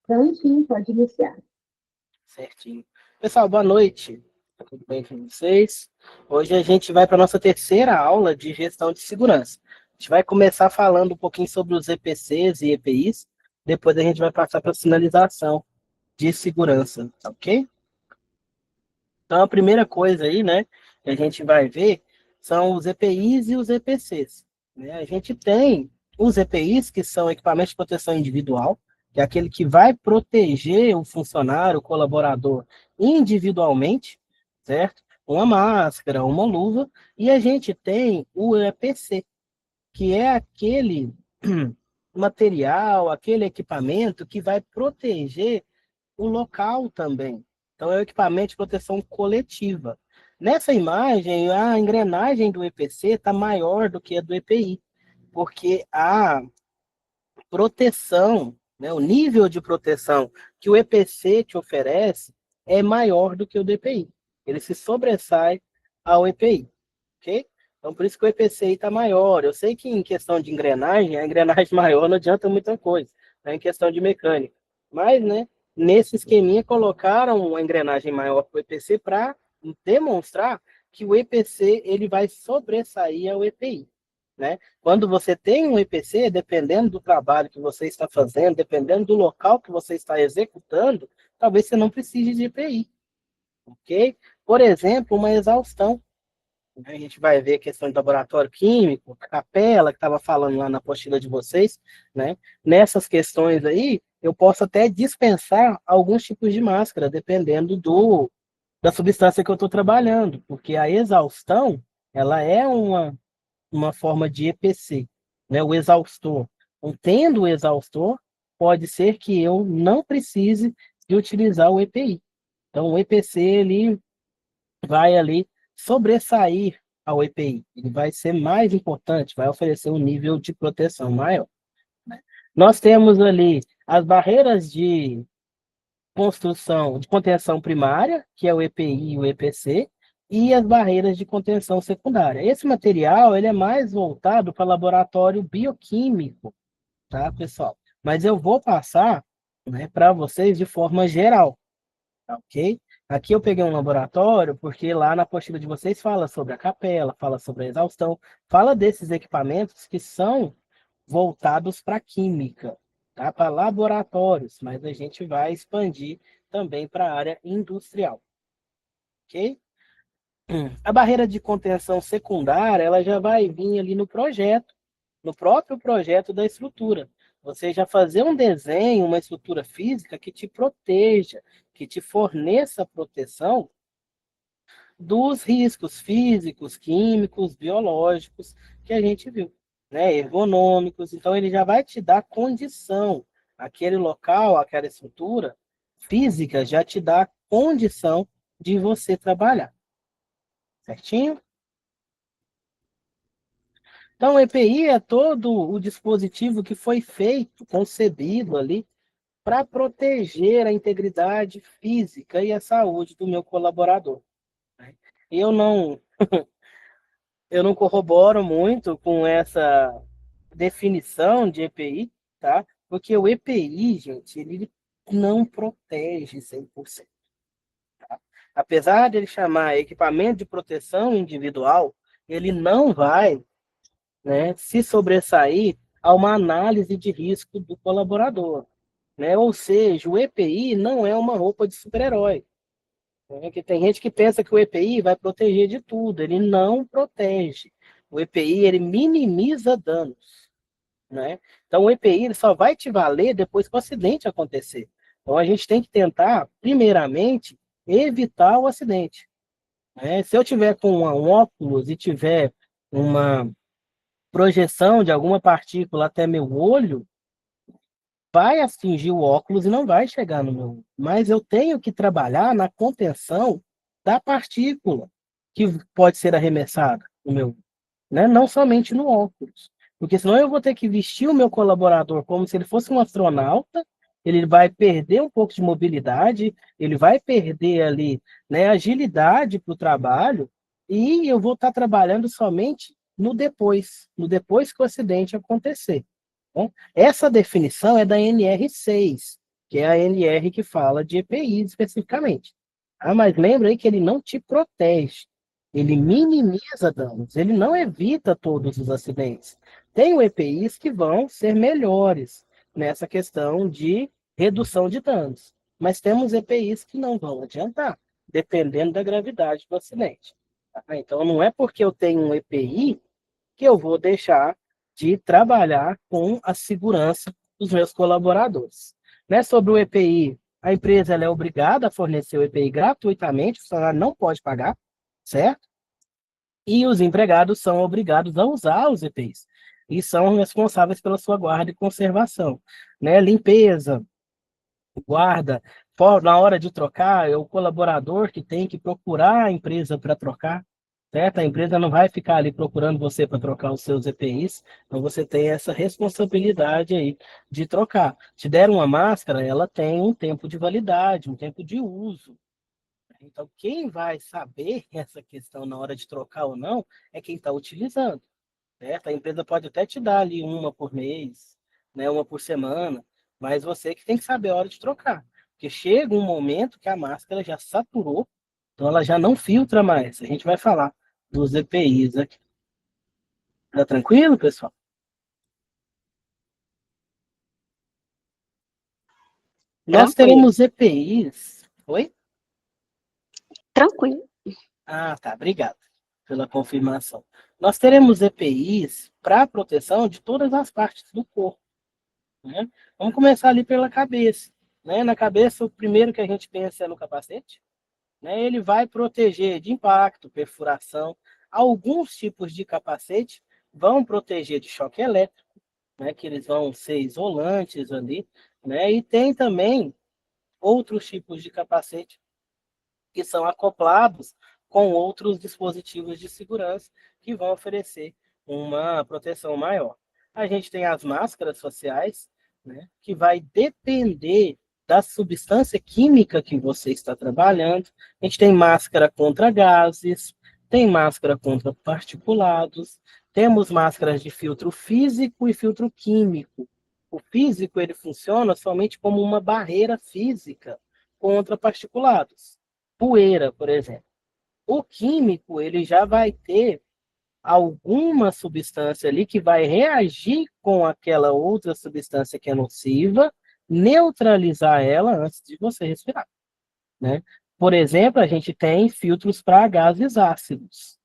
Prontinho, pode iniciar. Certinho. Pessoal, boa noite. Tudo bem com vocês? Hoje a gente vai para a nossa terceira aula de gestão de segurança. A gente vai começar falando um pouquinho sobre os EPCs e EPIs, depois a gente vai passar para a sinalização de segurança, tá ok? Então, a primeira coisa aí, né, que a gente vai ver são os EPIs e os EPCs. Né? A gente tem os EPIs, que são equipamentos de proteção individual, que é aquele que vai proteger o funcionário, o colaborador, individualmente, certo? Uma máscara, uma luva, e a gente tem o EPC, que é aquele material, aquele equipamento que vai proteger o local também. Então, é o equipamento de proteção coletiva. Nessa imagem, a engrenagem do EPC está maior do que a do EPI, porque a proteção, né, o nível de proteção que o EPC te oferece é maior do que o do EPI. Ele se sobressai ao EPI, ok? Então, por isso que o EPCI está maior. Eu sei que em questão de engrenagem, a engrenagem maior não adianta muita coisa, né, em questão de mecânica. Mas, né, nesse esqueminha, colocaram uma engrenagem maior para o EPC para demonstrar que o EPC ele vai sobressair ao EPI. Né? Quando você tem um EPC, dependendo do trabalho que você está fazendo, dependendo do local que você está executando, talvez você não precise de EPI, ok? Por exemplo, uma exaustão. A gente vai ver a questão de laboratório químico, capela, que estava falando lá na apostila de vocês, né? Nessas questões aí, eu posso até dispensar alguns tipos de máscara, dependendo da substância que eu estou trabalhando, porque a exaustão, ela é uma forma de EPC, né? O exaustor. Então, tendo o exaustor, pode ser que eu não precise de utilizar o EPI. Então, o EPC ele vai ali sobressair ao EPI. Ele vai ser mais importante, vai oferecer um nível de proteção maior. Né? Nós temos ali as barreiras de construção, de contenção primária, que é o EPI e o EPC, e as barreiras de contenção secundária. Esse material ele é mais voltado para laboratório bioquímico, tá, pessoal? Mas eu vou passar, né, para vocês de forma geral, tá, ok? Aqui eu peguei um laboratório porque lá na apostila de vocês fala sobre a capela, fala sobre a exaustão, fala desses equipamentos que são voltados para química, tá? Para laboratórios, mas a gente vai expandir também para a área industrial, ok? A barreira de contenção secundária, ela já vai vir ali no projeto, no próprio projeto da estrutura. Você já fazer um desenho, uma estrutura física que te proteja, que te forneça proteção dos riscos físicos, químicos, biológicos que a gente viu, né? Ergonômicos. Então, ele já vai te dar condição. Aquele local, aquela estrutura física já te dá condição de você trabalhar. Certinho? Então, o EPI é todo o dispositivo que foi feito, concebido ali, para proteger a integridade física e a saúde do meu colaborador. Né? Eu não, eu não corroboro muito com essa definição de EPI, tá? Porque o EPI, gente, ele não protege 100%. Tá? Apesar de ele chamar equipamento de proteção individual, ele não vai, né, se sobressair a uma análise de risco do colaborador. Né? Ou seja, o EPI não é uma roupa de super-herói. Né? Que tem gente que pensa que o EPI vai proteger de tudo. Ele não protege. O EPI ele minimiza danos. Né? Então, o EPI ele só vai te valer depois que o acidente acontecer. Então, a gente tem que tentar, primeiramente, evitar o acidente. Né? Se eu tiver com um óculos e tiver uma projeção de alguma partícula até meu olho, vai atingir o óculos e não vai chegar no meu olho. Mas eu tenho que trabalhar na contenção da partícula que pode ser arremessada no meu olho, né? Não somente no óculos. Porque senão eu vou ter que vestir o meu colaborador como se ele fosse um astronauta, ele vai perder um pouco de mobilidade, ele vai perder ali, né, agilidade para o trabalho, e eu vou estar trabalhando somente no depois que o acidente acontecer. Bom, essa definição é da NR6, que é a ANR que fala de EPI especificamente. Ah, mas lembra aí que ele não te protege, ele minimiza danos, ele não evita todos os acidentes. Tem EPIs que vão ser melhores nessa questão de redução de danos, mas temos EPIs que não vão adiantar, dependendo da gravidade do acidente. Tá? Então, não é porque eu tenho um EPI que eu vou deixar de trabalhar com a segurança dos meus colaboradores. Né? Sobre o EPI, a empresa ela é obrigada a fornecer o EPI gratuitamente, o funcionário não pode pagar, certo? E os empregados são obrigados a usar os EPIs e são responsáveis pela sua guarda e conservação. Né? Limpeza, guarda, na hora de trocar, é o colaborador que tem que procurar a empresa para trocar, certo? A empresa não vai ficar ali procurando você para trocar os seus EPIs, então você tem essa responsabilidade aí de trocar. Te deram uma máscara, ela tem um tempo de validade, um tempo de uso. Então, quem vai saber essa questão na hora de trocar ou não é quem está utilizando, certo? A empresa pode até te dar ali uma por mês, né, uma por semana, mas você que tem que saber a hora de trocar. Porque chega um momento que a máscara já saturou, então ela já não filtra mais. A gente vai falar dos EPIs aqui. Tá tranquilo, pessoal? Nós Tranquilo, teremos EPIs. Oi? tranquilo. Ah, tá. Obrigado pela confirmação. Nós teremos EPIs para proteção de todas as partes do corpo. Né? Vamos começar ali pela cabeça. Né? Na cabeça, o primeiro que a gente pensa é no capacete. Né? Ele vai proteger de impacto, perfuração. Alguns tipos de capacete vão proteger de choque elétrico, né? Que eles vão ser isolantes ali. Né? E tem também outros tipos de capacete que são acoplados com outros dispositivos de segurança que vão oferecer uma proteção maior. A gente tem as máscaras faciais, né, que vai depender da substância química que você está trabalhando. A gente tem máscara contra gases, tem máscara contra particulados, temos máscaras de filtro físico e filtro químico. O físico ele funciona somente como uma barreira física contra particulados. Poeira, por exemplo. O químico, ele já vai ter alguma substância ali que vai reagir com aquela outra substância que é nociva, neutralizar ela antes de você respirar, né? Por exemplo, a gente tem filtros para gases ácidos.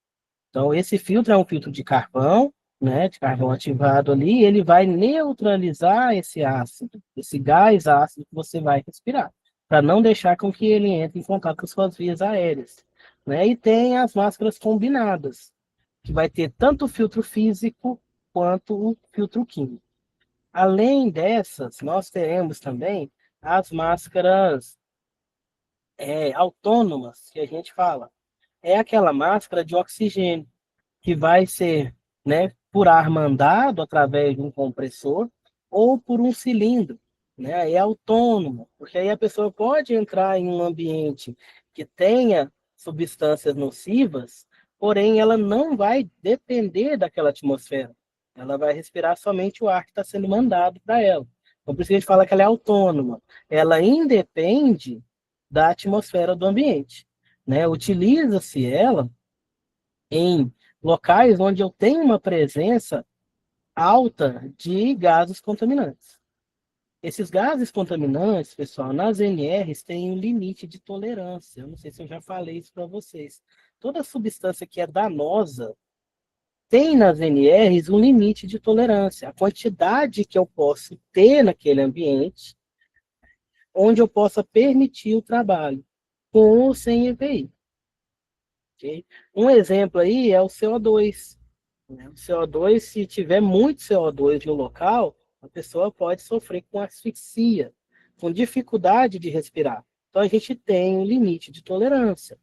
Então, esse filtro é um filtro de carvão, né, de carvão ativado ali, e ele vai neutralizar esse ácido, esse gás ácido que você vai respirar, para não deixar com que ele entre em contato com suas vias aéreas. Né? E tem as máscaras combinadas, que vai ter tanto o filtro físico quanto o filtro químico. Além dessas, nós teremos também as máscaras autônomas, que a gente fala. É aquela máscara de oxigênio que vai ser, né, por ar mandado através de um compressor ou por um cilindro, né? É autônomo, porque aí a pessoa pode entrar em um ambiente que tenha substâncias nocivas, porém ela não vai depender daquela atmosfera. Ela vai respirar somente o ar que está sendo mandado para ela. Então, por isso que a gente fala que ela é autônoma. Ela independe da atmosfera do ambiente, né? Utiliza-se ela em locais onde eu tenho uma presença alta de gases contaminantes. Esses gases contaminantes, pessoal, nas NRs têm um limite de tolerância. Eu não sei se eu já falei isso para vocês. Toda substância que é danosa tem nas NRs um limite de tolerância. A quantidade que eu posso ter naquele ambiente onde eu possa permitir o trabalho, com ou sem EPI. Okay? Um exemplo aí é o CO2. Né? O CO2, se tiver muito CO2 no local, a pessoa pode sofrer com asfixia, com dificuldade de respirar. Então, a gente tem um limite de tolerância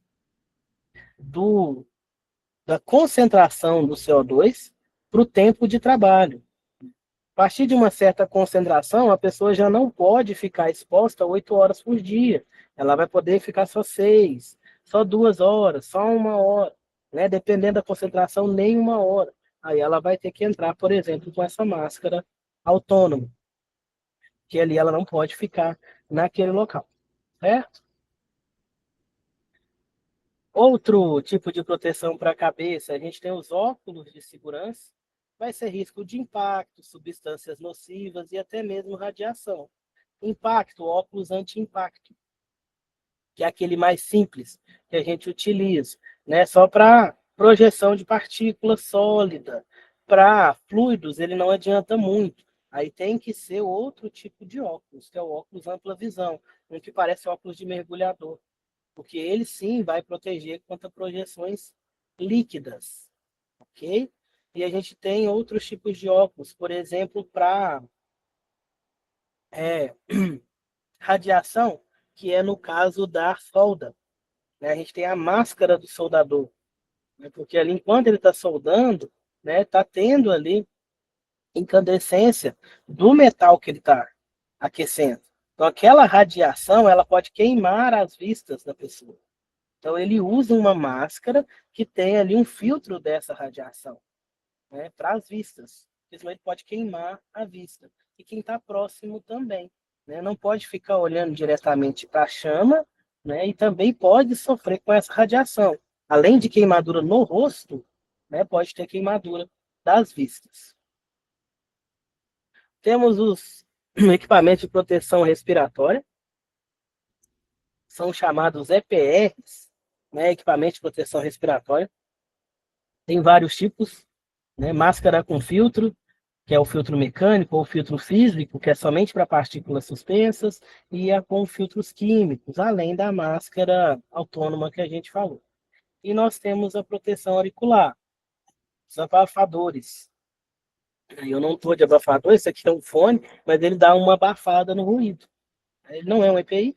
da concentração do CO2 para o tempo de trabalho. A partir de uma certa concentração, a pessoa já não pode ficar exposta 8 horas por dia. Ela vai poder ficar só 6, só 2 horas, só 1 hora, né? Dependendo da concentração, nem 1 hora. Aí ela vai ter que entrar, por exemplo, com essa máscara autônoma. que ali ela não pode ficar naquele local, certo? Outro tipo de proteção para a cabeça, a gente tem os óculos de segurança, vai ser risco de impacto, substâncias nocivas e até mesmo radiação. Impacto, óculos anti-impacto, que é aquele mais simples que a gente utiliza, né? Só para projeção de partícula sólida. Para fluidos, ele não adianta muito. Aí tem que ser outro tipo de óculos, que é o óculos ampla visão, um que parece óculos de mergulhador, porque ele sim vai proteger contra projeções líquidas, ok? E a gente tem outros tipos de óculos, por exemplo, para radiação, que é no caso da solda, né? A gente tem a máscara do soldador, né? Porque ali, enquanto ele está soldando, né, está tendo ali incandescência do metal que ele está aquecendo. Então, aquela radiação, ela pode queimar as vistas da pessoa. Então, ele usa uma máscara que tem ali um filtro dessa radiação, né, para as vistas. Porque senão ele pode queimar a vista. E quem está próximo também, né? Não pode ficar olhando diretamente para a chama, né? E também pode sofrer com essa radiação. Além de queimadura no rosto, né, pode ter queimadura das vistas. Temos os equipamentos de proteção respiratória, são chamados EPRs, né, equipamento de proteção respiratória. Tem vários tipos, né? Máscara com filtro, que é o filtro mecânico ou filtro físico, que é somente para partículas suspensas, e a com filtros químicos, além da máscara autônoma que a gente falou. E nós temos a proteção auricular, os abafadores. Eu não estou de abafador, esse aqui é um fone, mas ele dá uma abafada no ruído. Ele não é um EPI,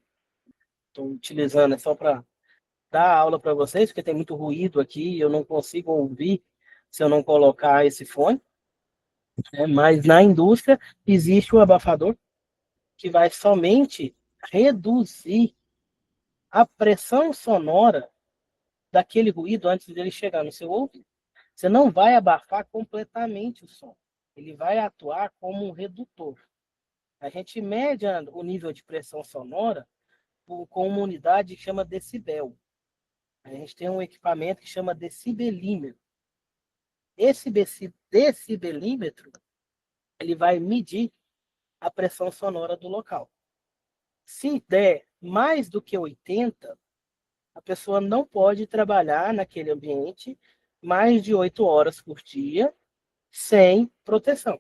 estou utilizando, é só para dar aula para vocês, porque tem muito ruído aqui, eu não consigo ouvir se eu não colocar esse fone, né? Mas na indústria existe o abafador que vai somente reduzir a pressão sonora daquele ruído antes dele chegar no seu ouvido. Você não vai abafar completamente o som. Ele vai atuar como um redutor. A gente mede o nível de pressão sonora com uma unidade que chama decibel. A gente tem um equipamento que chama decibelímetro. Esse decibelímetro, ele vai medir a pressão sonora do local. Se der mais do que 80, a pessoa não pode trabalhar naquele ambiente mais de 8 horas por dia sem proteção.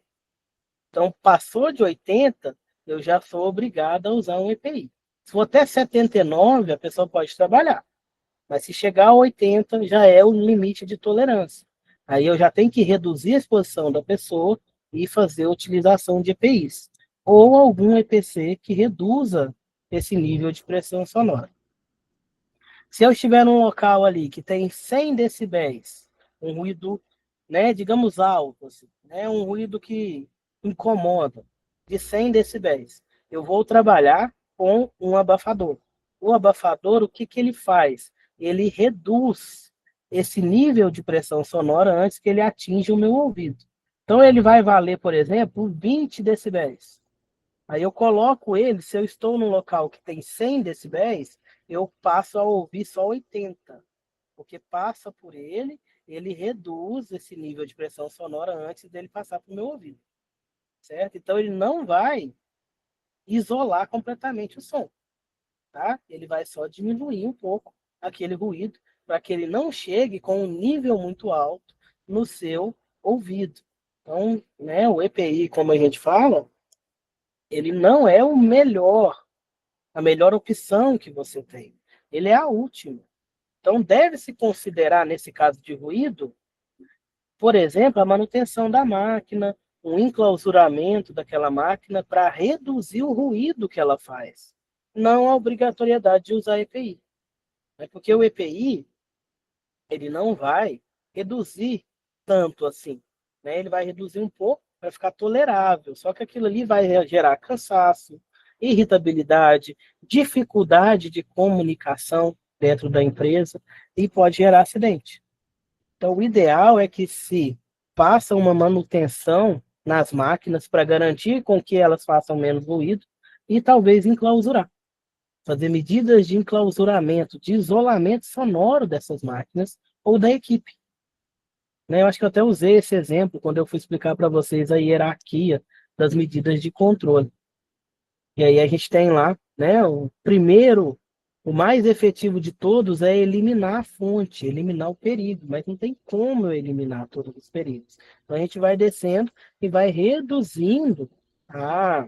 Então, passou de 80, eu já sou obrigado a usar um EPI. Se for até 79, a pessoa pode trabalhar. Mas se chegar a 80, já é o limite de tolerância. Aí eu já tenho que reduzir a exposição da pessoa e fazer a utilização de EPIs. Ou algum EPC que reduza esse nível de pressão sonora. Se eu estiver num local ali que tem 100 decibéis, um ruído, né, digamos alto, assim, né, um ruído que incomoda, de 100 decibéis, eu vou trabalhar com um abafador. O abafador, o que, que ele faz? Ele reduz esse nível de pressão sonora antes que ele atinja o meu ouvido. Então, ele vai valer, por exemplo, 20 decibéis. Aí eu coloco ele, se eu estou num local que tem 100 decibéis, eu passo a ouvir só 80, porque passa por ele, ele reduz esse nível de pressão sonora antes dele passar para o meu ouvido, certo? Então ele não vai isolar completamente o som, tá? Ele vai só diminuir um pouco aquele ruído para que ele não chegue com um nível muito alto no seu ouvido. Então, né, o EPI, como a gente fala, ele não é o melhor, a melhor opção que você tem. Ele é a última. Então, deve-se considerar, nesse caso de ruído, por exemplo, a manutenção da máquina, um enclausuramento daquela máquina para reduzir o ruído que ela faz. Não a obrigatoriedade de usar EPI. Né? Porque o EPI, ele não vai reduzir tanto assim. Né? Ele vai reduzir um pouco para ficar tolerável. Só que aquilo ali vai gerar cansaço, irritabilidade, dificuldade de comunicação dentro da empresa e pode gerar acidente. Então, o ideal é que se faça uma manutenção nas máquinas para garantir com que elas façam menos ruído e talvez enclausurar. Fazer medidas de enclausuramento, de isolamento sonoro dessas máquinas ou da equipe. Né? Eu acho que eu até usei esse exemplo quando eu fui explicar para vocês a hierarquia das medidas de controle. E aí a gente tem lá, né, o primeiro, o mais efetivo de todos é eliminar a fonte, eliminar o perigo, mas não tem como eu eliminar todos os perigos. Então a gente vai descendo e vai reduzindo a,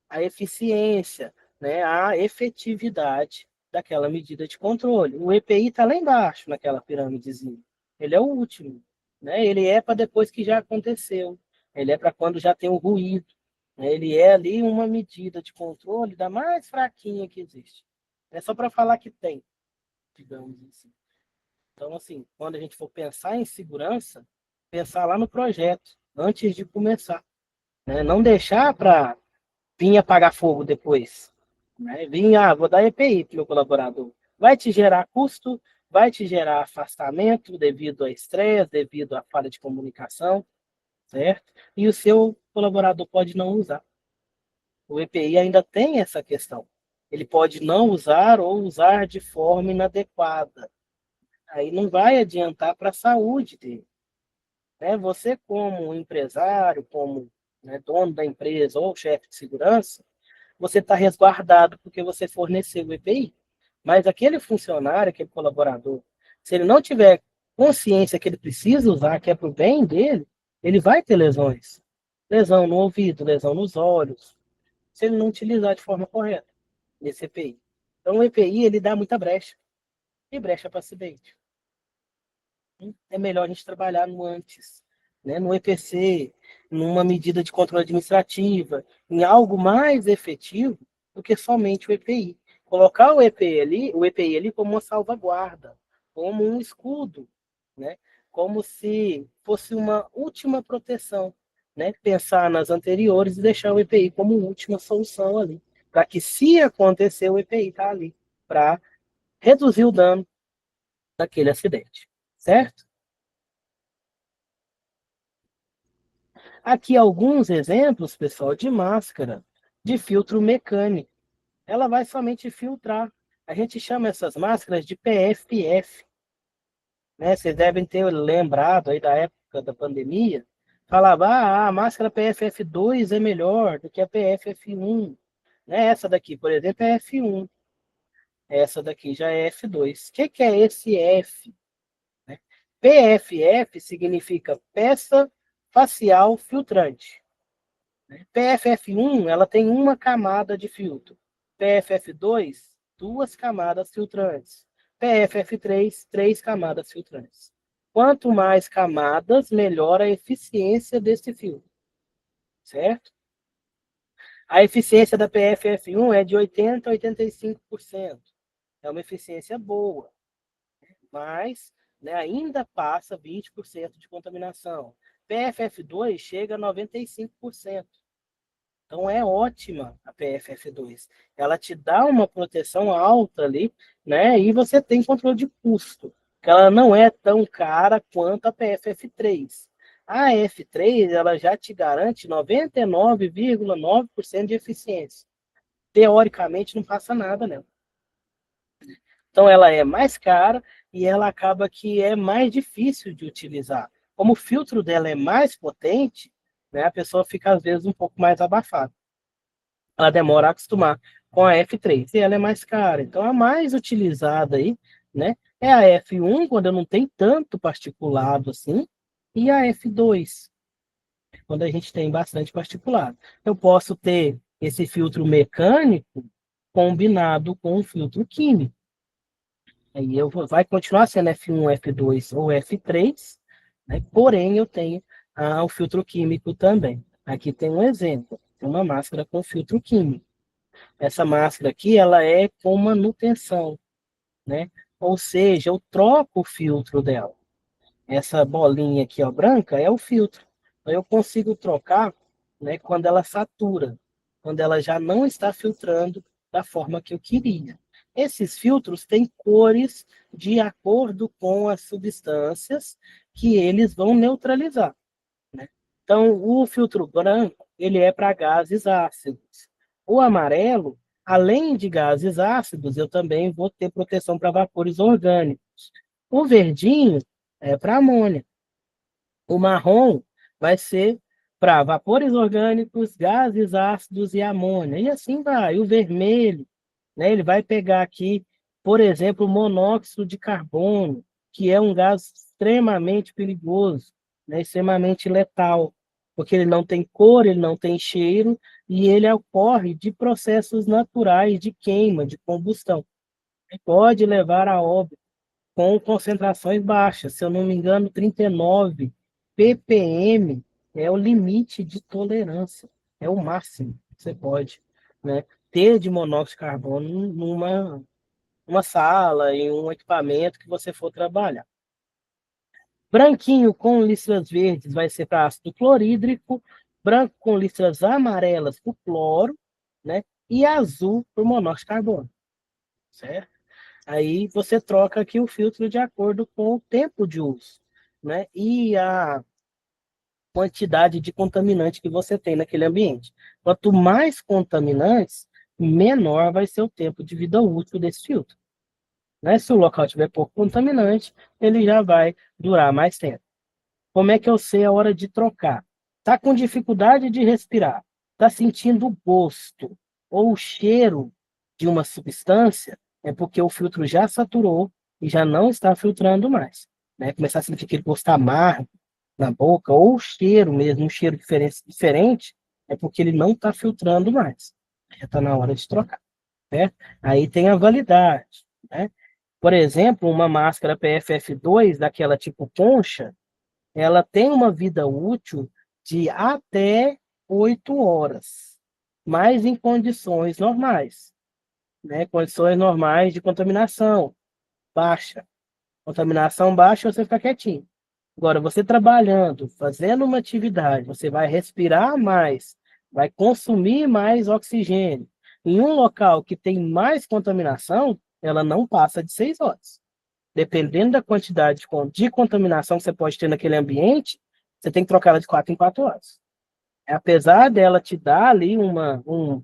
a eficiência, né, a efetividade daquela medida de controle. O EPI está lá embaixo, naquela pirâmidezinha. Ele é o último, né? Ele é para depois que já aconteceu. Ele é para quando já tem o ruído. Ele é ali uma medida de controle da mais fraquinha que existe. É só para falar que tem, digamos assim. Então, assim, quando a gente for pensar em segurança, pensar lá no projeto, antes de começar. Né? Não deixar para vir apagar fogo depois. Né? Vou dar EPI para o meu colaborador. Vai te gerar custo, vai te gerar afastamento devido a estresse, devido à falha de comunicação, certo? E o seu colaborador pode não usar. O EPI ainda tem essa questão. Ele pode não usar ou usar de forma inadequada. Aí não vai adiantar para a saúde dele. Né? Você, como empresário, como, né, dono da empresa ou chefe de segurança, você está resguardado porque você forneceu o EPI. Mas aquele funcionário, aquele colaborador, se ele não tiver consciência que ele precisa usar, que é para o bem dele, ele vai ter lesões. Lesão no ouvido, lesão nos olhos, se ele não utilizar de forma correta esse EPI. Então, o EPI, ele dá muita brecha. E brecha para acidente. É melhor a gente trabalhar no antes, né? No EPC, numa medida de controle administrativa, em algo mais efetivo do que somente o EPI. Colocar o EPI ali como uma salvaguarda, como um escudo, né? Como se fosse uma última proteção, né? Pensar nas anteriores e deixar o EPI como última solução ali, para que se acontecer o EPI está ali para reduzir o dano daquele acidente, certo? Aqui alguns exemplos, pessoal, de máscara de filtro mecânico. Ela vai somente filtrar. A gente chama essas máscaras de PFF, né? Vocês devem ter lembrado aí da época da pandemia. Falava, a máscara PFF2 é melhor do que a PFF1. Né? Essa daqui, por exemplo, é F1. Essa daqui já é F2. O que é esse F? Né? PFF significa peça facial filtrante. PFF1, ela tem uma camada de filtro. PFF2, duas camadas filtrantes. PFF3, três camadas filtrantes. Quanto mais camadas, melhor a eficiência desse filtro, certo? A eficiência da PFF1 é de 80% a 85%. É uma eficiência boa, mas, né, ainda passa 20% de contaminação. PFF2 chega a 95%. Então é ótima a PFF2. Ela te dá uma proteção alta ali, né? E você tem controle de custo, que ela não é tão cara quanto a PFF3. A F3, ela já te garante 99,9% de eficiência. Teoricamente não passa nada nela. Então ela é mais cara e ela acaba que é mais difícil de utilizar. Como o filtro dela é mais potente, né, a pessoa fica às vezes um pouco mais abafada. Ela demora a acostumar com a F3 e ela é mais cara. Então a mais utilizada aí, né, é a F1 quando não tem tanto particulado assim, e a F2 quando a gente tem bastante particulado. Eu posso ter esse filtro mecânico combinado com um filtro químico. Aí vai continuar sendo F1, F2 ou F3, né? Porém eu tenho o filtro químico também. Aqui tem um exemplo, uma máscara com filtro químico. Essa máscara aqui, ela é com manutenção, né? Ou seja, eu troco o filtro dela. Essa bolinha aqui, ó, branca, é o filtro. Então, eu consigo trocar, né, quando ela satura, quando ela já não está filtrando da forma que eu queria. Esses filtros têm cores de acordo com as substâncias que eles vão neutralizar, né? Então, o filtro branco, ele é para gases ácidos. O amarelo, além de gases ácidos, eu também vou ter proteção para vapores orgânicos. O verdinho é para amônia. O marrom vai ser para vapores orgânicos, gases ácidos e amônia. E assim vai. O vermelho, né, ele vai pegar aqui, por exemplo, o monóxido de carbono, que é um gás extremamente perigoso, né, extremamente letal, porque ele não tem cor, ele não tem cheiro, e ele ocorre de processos naturais de queima, de combustão. E pode levar a óbito com concentrações baixas. Se eu não me engano, 39 ppm é o limite de tolerância, é o máximo que você pode, né, ter de monóxido de carbono numa sala, em um equipamento que você for trabalhar. Branquinho com listras verdes vai ser para ácido clorídrico, branco com listras amarelas para o cloro, né, e azul para o monóxido de carbono, certo? Aí você troca aqui o filtro de acordo com o tempo de uso, né? E a quantidade de contaminante que você tem naquele ambiente. Quanto mais contaminantes, menor vai ser o tempo de vida útil desse filtro, né? Se o local tiver pouco contaminante, ele já vai durar mais tempo. Como é que eu sei a hora de trocar? Tá com dificuldade de respirar, tá sentindo o gosto ou o cheiro de uma substância, é porque o filtro já saturou e já não está filtrando mais, né? Começar a sentir aquele gosto amargo na boca ou o cheiro mesmo, um cheiro diferente, é porque ele não está filtrando mais. Já está na hora de trocar, né? Aí tem a validade, né? Por exemplo, uma máscara PFF2 daquela tipo concha, ela tem uma vida útil de até 8 horas, mas em condições normais, né? Condições normais de contaminação baixa. Contaminação baixa, você fica quietinho. Agora, você trabalhando, fazendo uma atividade, você vai respirar mais, vai consumir mais oxigênio. Em um local que tem mais contaminação, ela não passa de 6 horas. Dependendo da quantidade de contaminação que você pode ter naquele ambiente, você tem que trocar ela de 4 em 4 horas. Apesar dela te dar ali um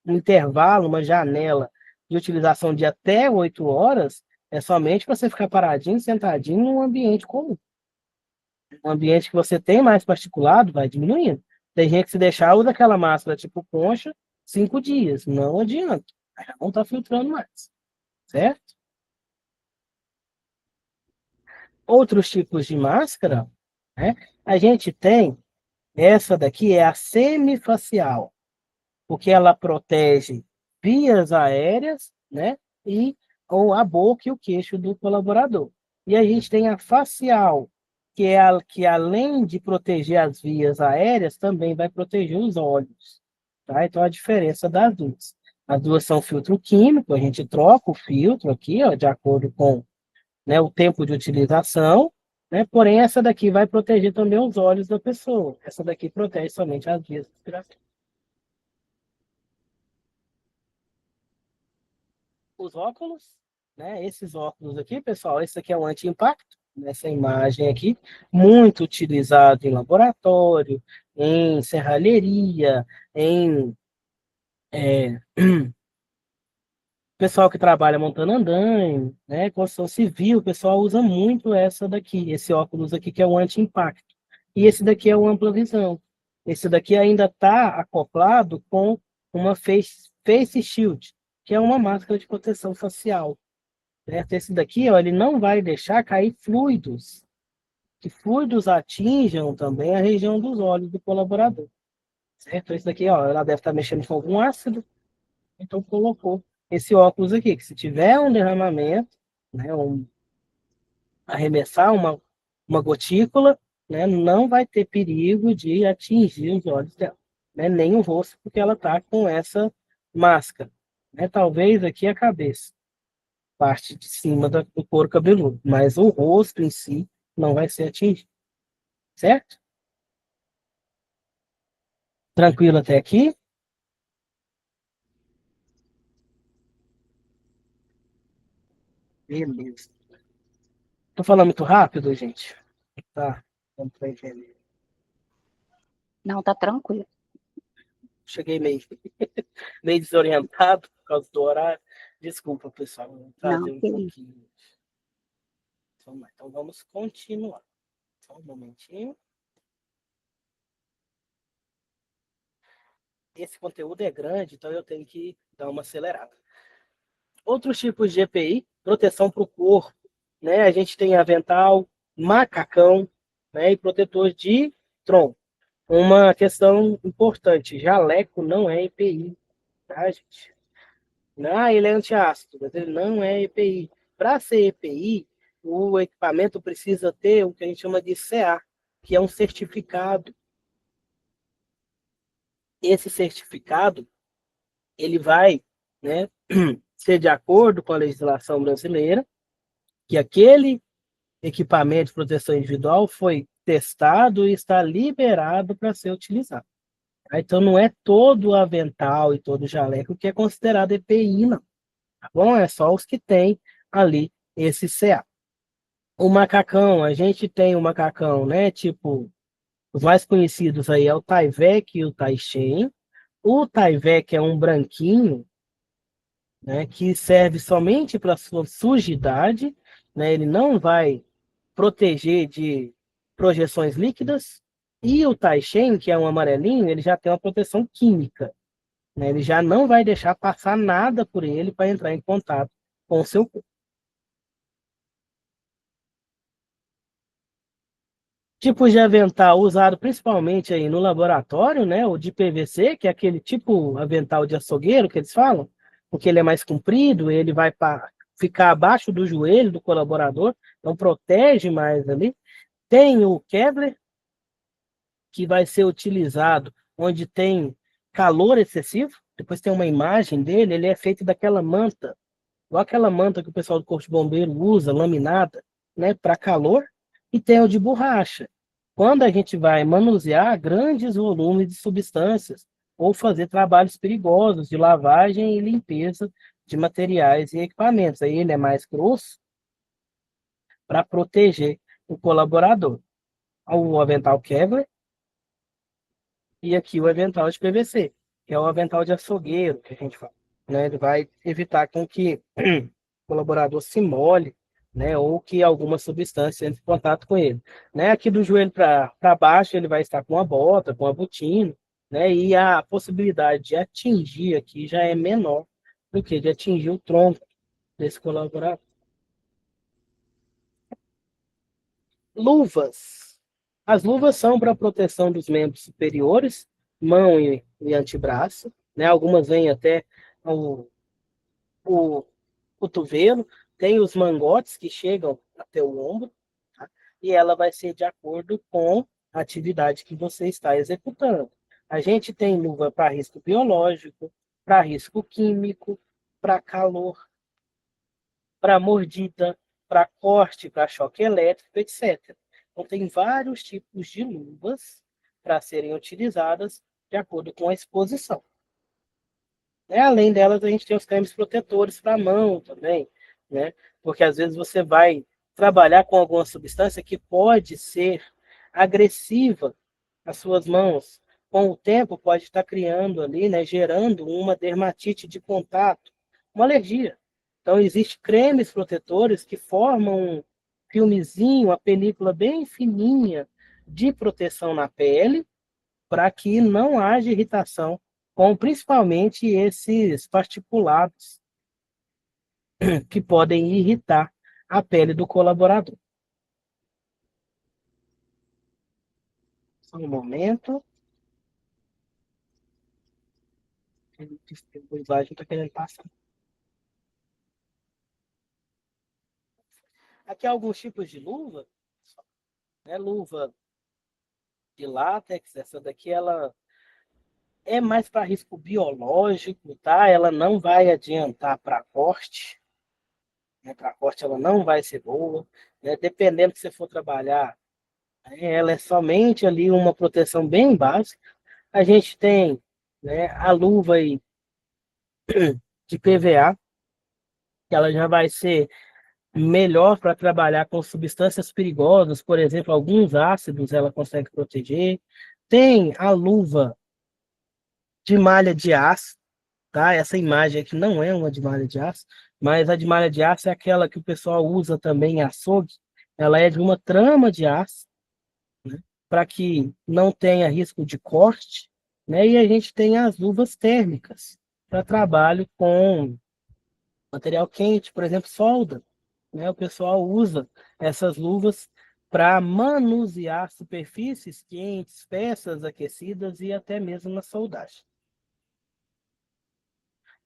intervalo, uma janela de utilização de até 8 horas, é somente para você ficar paradinho, sentadinho num ambiente comum. Um ambiente que você tem mais particulado, vai diminuindo. Tem gente que se deixar, usa aquela máscara tipo concha, 5 dias. Não adianta. Ela não está filtrando mais. Certo? Outros tipos de máscara, né? A gente tem, essa daqui é a semifacial, porque ela protege vias aéreas, né? E ou a boca e o queixo do colaborador. E a gente tem a facial, que é a que além de proteger as vias aéreas, também vai proteger os olhos, tá? Então a diferença das duas. As duas são filtro químico, a gente troca o filtro aqui, ó, de acordo com, né, o tempo de utilização, né? Porém, essa daqui vai proteger também os olhos da pessoa. Essa daqui protege somente as vias respiratórias. Os óculos, né? Esses óculos aqui, pessoal, esse aqui é um anti-impacto, nessa imagem aqui, muito utilizado em laboratório, em serralheria, em pessoal que trabalha montando andaime, né? Construção civil, o pessoal usa muito essa daqui, esse óculos aqui que é o anti-impacto. E esse daqui é o ampla visão. Esse daqui ainda está acoplado com uma face shield, que é uma máscara de proteção facial. Certo? Esse daqui, ó, ele não vai deixar cair fluidos, que fluidos atinjam também a região dos olhos do colaborador. Certo? Esse daqui, ó, ela deve estar mexendo com algum ácido, então colocou esse óculos aqui, que se tiver um derramamento, né, arremessar uma gotícula, né, não vai ter perigo de atingir os olhos dela, né, nem o rosto, porque ela está com essa máscara. Né, talvez aqui a cabeça, parte de cima do couro cabeludo, mas o rosto em si não vai ser atingido, certo? Tranquilo até aqui? Beleza. Tô falando muito rápido, gente? Tá, vamos para entender. Não, tá tranquilo. Cheguei meio, meio desorientado por causa do horário. Desculpa, pessoal, vou Não, trazer um que isso. pouquinho. Então vamos continuar. Só um momentinho. Esse conteúdo é grande, então eu tenho que dar uma acelerada. Outros tipos de EPI, proteção para o corpo, né? A gente tem avental, macacão, né? E protetor de tronco. Uma questão importante, jaleco não é EPI, tá, gente? Ah, ele é antiácido, mas ele não é EPI. Para ser EPI, o equipamento precisa ter o que a gente chama de CA, que é um certificado. Esse certificado, ele vai, né, ser de acordo com a legislação brasileira, que aquele equipamento de proteção individual foi testado e está liberado para ser utilizado. Então, não é todo o avental e todo o jaleco que é considerado EPI, não. Tá bom? É só os que têm ali esse CA. O macacão, a gente tem o macacão, né? Tipo, os mais conhecidos aí é o Tyvek e o Taishen. O Tyvek é um branquinho, né, que serve somente para sua sujidade, né? Ele não vai proteger de projeções líquidas. E o Taishen, que é um amarelinho, ele já tem uma proteção química, né? Ele já não vai deixar passar nada por ele para entrar em contato com o seu corpo. Tipos de avental usado principalmente aí no laboratório, né? O de PVC, que é aquele tipo avental de açougueiro que eles falam, porque ele é mais comprido, ele vai ficar abaixo do joelho do colaborador, então protege mais ali. Tem o Kevlar, que vai ser utilizado onde tem calor excessivo. Depois tem uma imagem dele, ele é feito daquela manta, igual aquela manta que o pessoal do Corpo de Bombeiro usa, laminada, né, para calor. E tem o de borracha. Quando a gente vai manusear grandes volumes de substâncias ou fazer trabalhos perigosos de lavagem e limpeza de materiais e equipamentos. Aí ele é mais grosso para proteger o colaborador. O avental Kevlar e aqui o avental de PVC, que é o avental de açougueiro que a gente fala, né? Ele vai evitar com que o colaborador se molhe, né? Ou que alguma substância entre em contato com ele, né? Aqui do joelho para baixo ele vai estar com a bota, com a botina, né? E a possibilidade de atingir aqui já é menor do que de atingir o tronco desse colaborador. Luvas. As luvas são para proteção dos membros superiores, mão e antebraço, né? Algumas vêm até o cotovelo, tem os mangotes que chegam até o ombro, tá? E ela vai ser de acordo com a atividade que você está executando. A gente tem luva para risco biológico, para risco químico, para calor, para mordida, para corte, para choque elétrico, etc. Então, tem vários tipos de luvas para serem utilizadas de acordo com a exposição. Né? Além delas, a gente tem os cremes protetores para a mão também, né? Porque às vezes você vai trabalhar com alguma substância que pode ser agressiva às suas mãos. Com o tempo, pode estar criando ali, né, gerando uma dermatite de contato, uma alergia. Então, existem cremes protetores que formam um filmezinho, uma película bem fininha de proteção na pele, para que não haja irritação com principalmente esses particulados que podem irritar a pele do colaborador. Só um momento. A slide está querendo passar. Aqui há alguns tipos de luva, né? Luva de látex, essa daqui ela é mais para risco biológico, tá? Ela não vai adiantar para corte, né? Para corte ela não vai ser boa, né? Dependendo que você for trabalhar, ela é somente ali uma proteção bem básica. A gente tem, né, a luva aí de PVA, que ela já vai ser melhor para trabalhar com substâncias perigosas, por exemplo, alguns ácidos ela consegue proteger, Tem a luva de malha de aço, tá? Essa imagem aqui não é uma de malha de aço, mas a de malha de aço é aquela que o pessoal usa também em açougue. Ela é de uma trama de aço, para que não tenha risco de corte, né? E a gente tem as luvas térmicas para trabalho com material quente, por exemplo, solda, né? O pessoal usa essas luvas para manusear superfícies quentes, peças aquecidas e até mesmo na soldagem.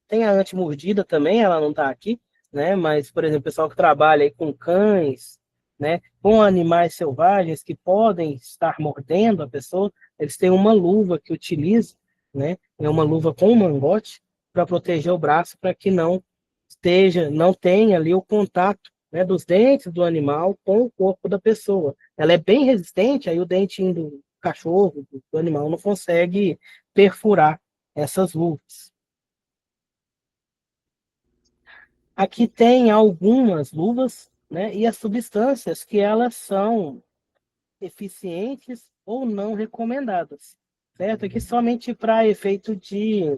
Tem a antimordida também, ela não está aqui, né? Mas, por exemplo, o pessoal que trabalha aí com cães, né? Com animais selvagens que podem estar mordendo a pessoa, eles têm uma luva que utilizam, né? É uma luva com mangote para proteger o braço para que não tenha ali o contato, né, dos dentes do animal com o corpo da pessoa. Ela é bem resistente, aí o dentinho do cachorro, do animal, não consegue perfurar essas luvas. Aqui tem algumas luvas, né, e as substâncias que elas são eficientes ou não recomendadas, certo? Aqui somente para efeito de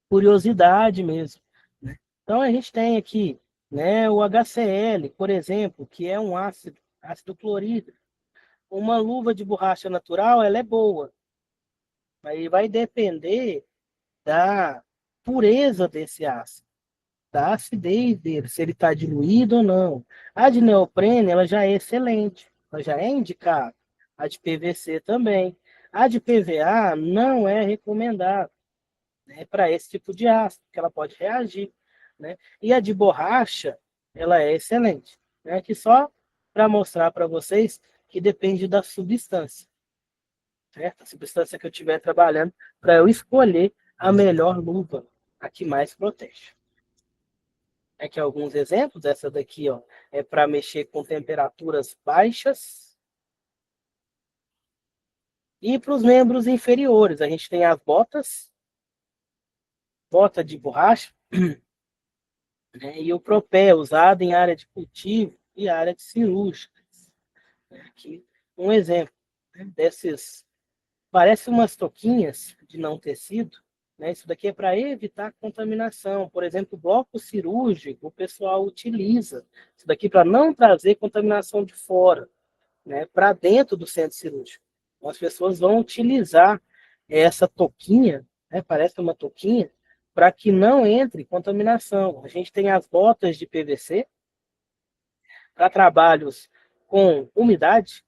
curiosidade mesmo, né? Então a gente tem aqui, né, o HCl, por exemplo, que é um ácido clorídrico. Uma luva de borracha natural, ela é boa, aí vai depender da pureza desse ácido, da acidez dele, se ele está diluído ou não. A de neoprene, ela já é excelente, ela já é indicada. A de PVC também. A de PVA não é recomendada, né, para esse tipo de ácido, porque ela pode reagir, né? E a de borracha, ela é excelente, né? Aqui só para mostrar para vocês que depende da substância, certo? A substância que eu estiver trabalhando para eu escolher a melhor luva, a que mais protege. Aqui alguns exemplos. Essa daqui, ó, é para mexer com temperaturas baixas. E para os membros inferiores, a gente tem as botas, bota de borracha, né, e o propé, usado em área de cultivo e área de cirúrgica. Aqui um exemplo, né, desses, parece umas toquinhas de não tecido, né? Isso daqui é para evitar contaminação. Por exemplo, bloco cirúrgico, o pessoal utiliza isso daqui para não trazer contaminação de fora, né, para dentro do centro cirúrgico. Então, as pessoas vão utilizar essa touquinha, né, parece uma touquinha, para que não entre contaminação. A gente tem as botas de PVC para trabalhos com umidade,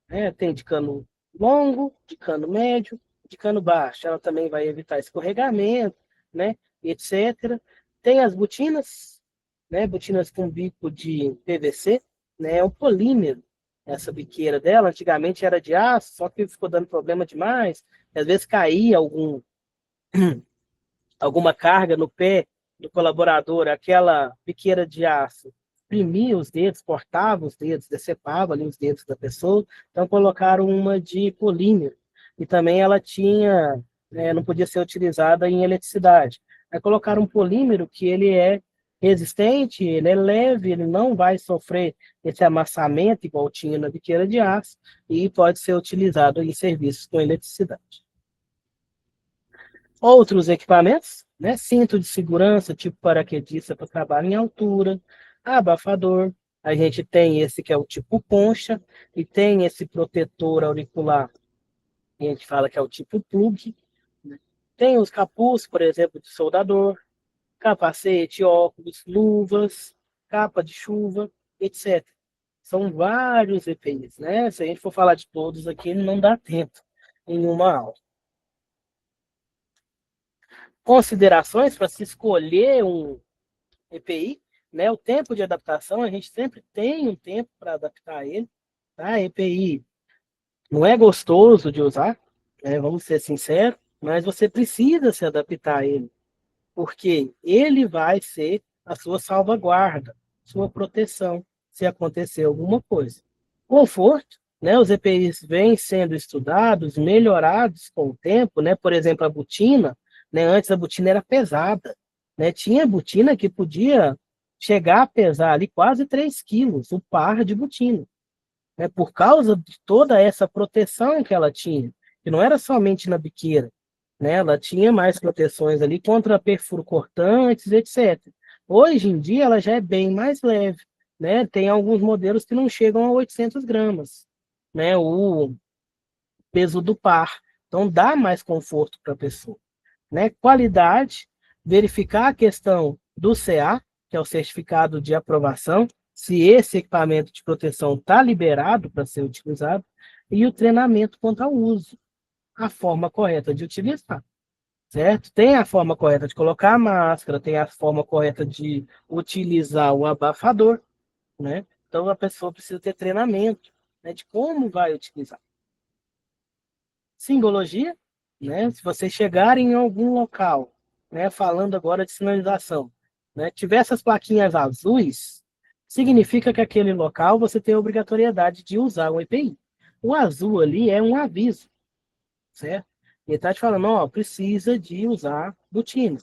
né, tem de cano longo, de cano médio, de cano baixo. Ela também vai evitar escorregamento, né, etc. Tem as botinas, né, botinas com bico de PVC, né, é um polímero. Essa biqueira dela, antigamente era de aço, só que ficou dando problema demais. Às vezes caía alguma carga no pé do colaborador, aquela biqueira de aço exprimia os dedos, cortava os dedos, decepava ali os dedos da pessoa, então colocaram uma de polímero. E também ela tinha, não podia ser utilizada em eletricidade. Aí colocaram um polímero que ele é resistente, ele é leve, ele não vai sofrer esse amassamento igual tinha na biqueira de aço e pode ser utilizado em serviços com eletricidade. Outros equipamentos, né? Cinto de segurança, tipo paraquedista para trabalho em altura, abafador. A gente tem esse que é o tipo concha, e tem esse protetor auricular, que a gente fala que é o tipo plug. Né? Tem os capuz, por exemplo, de soldador, capacete, óculos, luvas, capa de chuva, etc. São vários EPIs, né? Se a gente for falar de todos aqui, não dá tempo em uma aula. Considerações para se escolher um EPI, né? O tempo de adaptação, a gente sempre tem um tempo para adaptar ele, tá? EPI não é gostoso de usar, né? Vamos ser sinceros, mas você precisa se adaptar a ele, porque ele vai ser a sua salvaguarda, sua proteção, se acontecer alguma coisa. Conforto, né? Os EPIs vêm sendo estudados, melhorados com o tempo, né? Por exemplo, a botina, né? Antes a botina era pesada, né? Tinha botina que podia chegar a pesar ali quase 3 quilos, o par de botina, né? Por causa de toda essa proteção que ela tinha. que não era somente na biqueira, né? Ela tinha mais proteções ali contra perfuro cortantes, etc. Hoje em dia, ela já é bem mais leve, né? Tem alguns modelos que não chegam a 800 gramas, né? O peso do par. Então, dá mais conforto para a pessoa, né? Qualidade, verificar a questão do CA, que é o certificado de aprovação, se esse equipamento de proteção está liberado para ser utilizado, e o treinamento quanto ao uso, a forma correta de utilizar, certo? Tem a forma correta de colocar a máscara, tem a forma correta de utilizar o abafador, né? Então a pessoa precisa ter treinamento, né, de como vai utilizar. Simbologia, né? Se você chegar em algum local, né, falando agora de sinalização, né, tiver essas plaquinhas azuis, significa que aquele local você tem a obrigatoriedade de usar o EPI. O azul ali é um aviso, certo? Ele está te falando, ó, precisa de usar botina,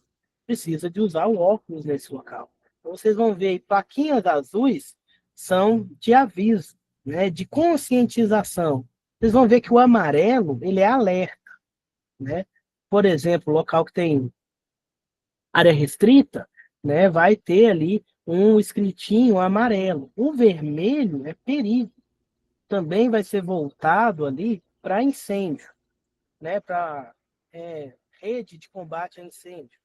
precisa de usar o óculos nesse local. Então, vocês vão ver aí, plaquinhas azuis são de aviso, né, de conscientização. Vocês vão ver que o amarelo, ele é alerta, né? Por exemplo, local que tem área restrita, né, vai ter ali um escritinho amarelo. O vermelho é perigo. Também vai ser voltado ali para incêndio, né, para rede de combate a incêndio,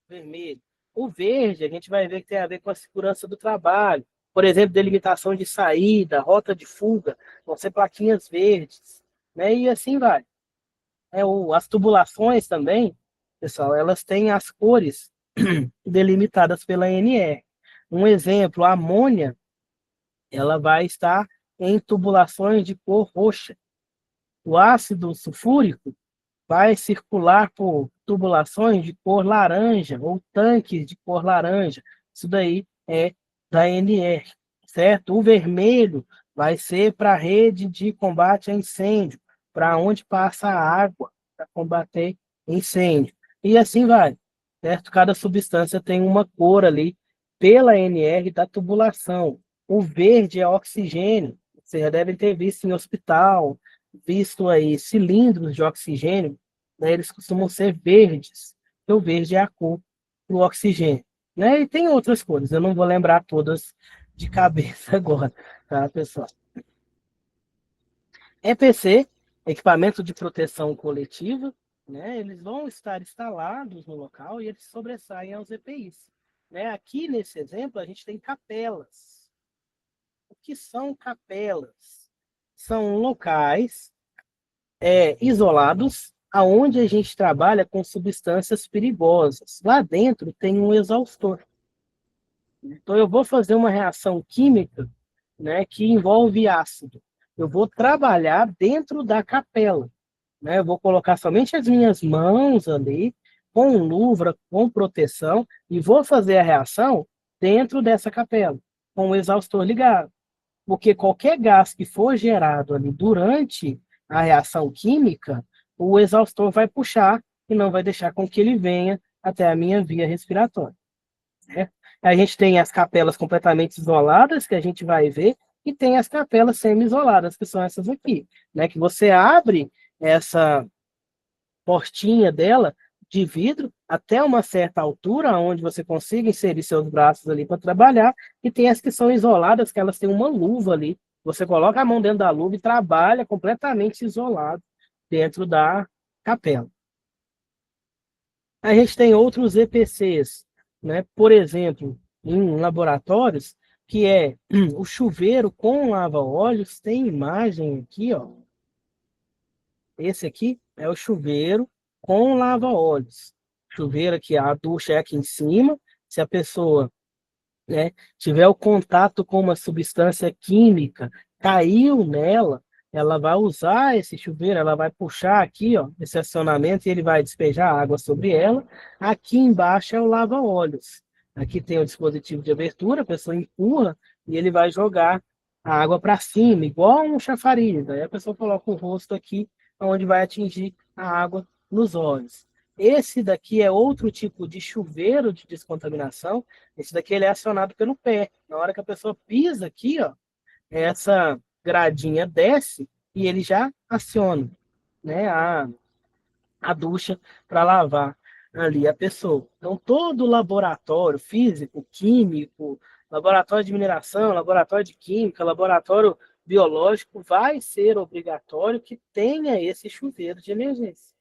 vermelho. O verde, a gente vai ver que tem a ver com a segurança do trabalho. Por exemplo, delimitação de saída, rota de fuga, vão ser plaquinhas verdes, né, e assim vai. As tubulações também, pessoal, elas têm as cores delimitadas pela ANR. Um exemplo, a amônia, ela vai estar em tubulações de cor roxa. O ácido sulfúrico vai circular por tubulações de cor laranja ou tanques de cor laranja. Isso daí é da ANR, certo? O vermelho vai ser para a rede de combate a incêndio, para onde passa a água para combater incêndio. E assim vai, certo? Cada substância tem uma cor ali pela ANR da tubulação. O verde é oxigênio. Vocês já devem ter visto em hospital, visto aí cilindros de oxigênio, né, eles costumam ser verdes, porque o verde é a cor do oxigênio, né? E tem outras cores, eu não vou lembrar todas de cabeça agora, tá, pessoal? EPC, equipamento de proteção coletiva, né? Eles vão estar instalados no local e eles sobressaem aos EPIs, né? Aqui nesse exemplo a gente tem capelas. O que são capelas? São locais isolados, aonde a gente trabalha com substâncias perigosas. Lá dentro tem um exaustor. Então eu vou fazer uma reação química, né, que envolve ácido. Eu vou trabalhar dentro da capela, né? Eu vou colocar somente as minhas mãos ali, com luva, com proteção, e vou fazer a reação dentro dessa capela, com o exaustor ligado. Porque qualquer gás que for gerado ali durante a reação química, o exaustor vai puxar e não vai deixar com que ele venha até a minha via respiratória, né? A gente tem as capelas completamente isoladas, que a gente vai ver, e tem as capelas semi-isoladas, que são essas aqui, né? Que você abre essa portinha dela de vidro até uma certa altura, onde você consiga inserir seus braços ali para trabalhar, e tem as que são isoladas, que elas têm uma luva ali. Você coloca a mão dentro da luva e trabalha completamente isolado dentro da capela. A gente tem outros EPCs, né? Por exemplo, em laboratórios, que é o chuveiro com lava-óleos, tem imagem aqui, ó. Esse aqui é o chuveiro com lava-óleos. Chuveiro aqui, a ducha é aqui em cima. Se a pessoa, né, tiver o contato com uma substância química, caiu nela, ela vai usar esse chuveiro, ela vai puxar aqui, ó, esse acionamento e ele vai despejar água sobre ela. Aqui embaixo é o lava-óleos. Aqui tem o dispositivo de abertura, a pessoa empurra e ele vai jogar a água para cima, igual um chafariz. Aí a pessoa coloca o rosto aqui, onde vai atingir a água nos olhos. Esse daqui é outro tipo de chuveiro de descontaminação. Esse daqui ele é acionado pelo pé. Na hora que a pessoa pisa aqui, ó, essa gradinha desce e ele já aciona. né, a ducha para lavar ali a pessoa. Então, todo laboratório físico, químico, laboratório de mineração, laboratório de química, laboratório biológico, vai ser obrigatório que tenha esse chuveiro de emergência,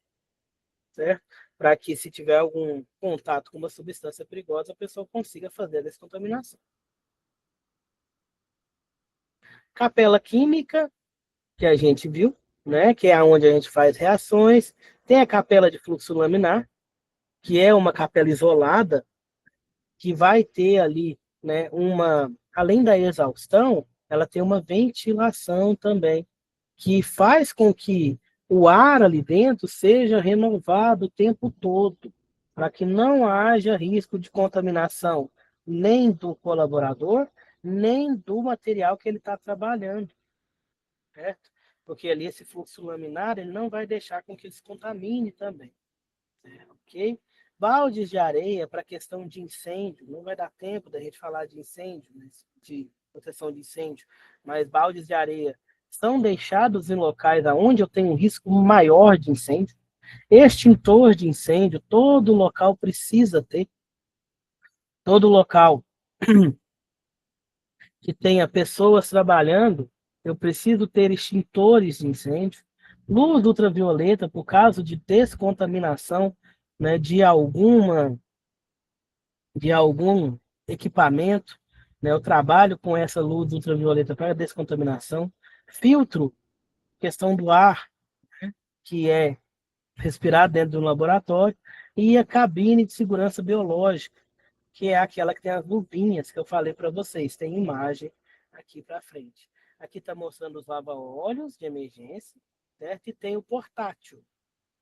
certo? Para que, se tiver algum contato com uma substância perigosa, a pessoa consiga fazer a descontaminação. Capela química, que a gente viu, né, que é onde a gente faz reações. Tem a capela de fluxo laminar, que é uma capela isolada, que vai ter ali, né, além da exaustão, ela tem uma ventilação também, que faz com que o ar ali dentro seja renovado o tempo todo, para que não haja risco de contaminação nem do colaborador, nem do material que ele está trabalhando, certo? Porque ali esse fluxo laminar ele não vai deixar com que ele se contamine também, ok? Baldes de areia para questão de incêndio, não vai dar tempo da gente falar de incêndio, de proteção de incêndio, mas baldes de areia são deixados em locais onde eu tenho um risco maior de incêndio. Extintor de incêndio, todo local precisa ter, todo local que tenha pessoas trabalhando, eu preciso ter extintores de incêndio. Luz ultravioleta, por caso de descontaminação, né, de algum equipamento, né? Eu trabalho com essa luz ultravioleta para descontaminação. Filtro, questão do ar, que é respirado dentro de um laboratório, e a cabine de segurança biológica, que é aquela que tem as luvinhas que eu falei para vocês. Tem imagem aqui para frente. Aqui está mostrando os lava-óleos de emergência, certo? E tem o portátil,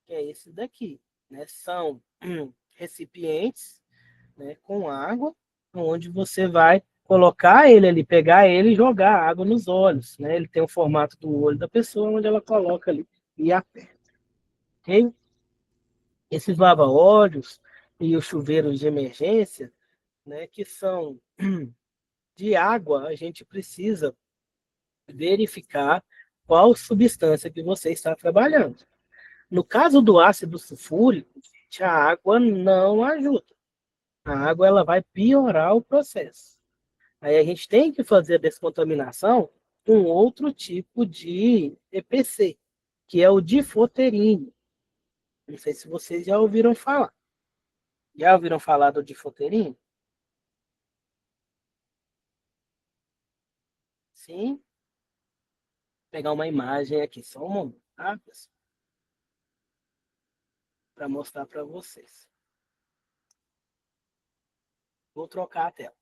que é esse daqui, né? São recipientes, né, com água, onde você vai colocar ele ali, pegar ele e jogar água nos olhos, né? Ele tem o formato do olho da pessoa, onde ela coloca ali e aperta, ok? Esses lava-óleos e os chuveiros de emergência, né, que são de água, a gente precisa verificar qual substância que você está trabalhando. No caso do ácido sulfúrico, a água não ajuda. A água ela vai piorar o processo. Aí a gente tem que fazer a descontaminação com outro tipo de EPC, que é o difoterine. Não sei se vocês já ouviram falar. Já ouviram falar do difoterine? Sim. Vou pegar uma imagem aqui, só um momento, tá, pessoal? Para mostrar para vocês. Vou trocar a tela.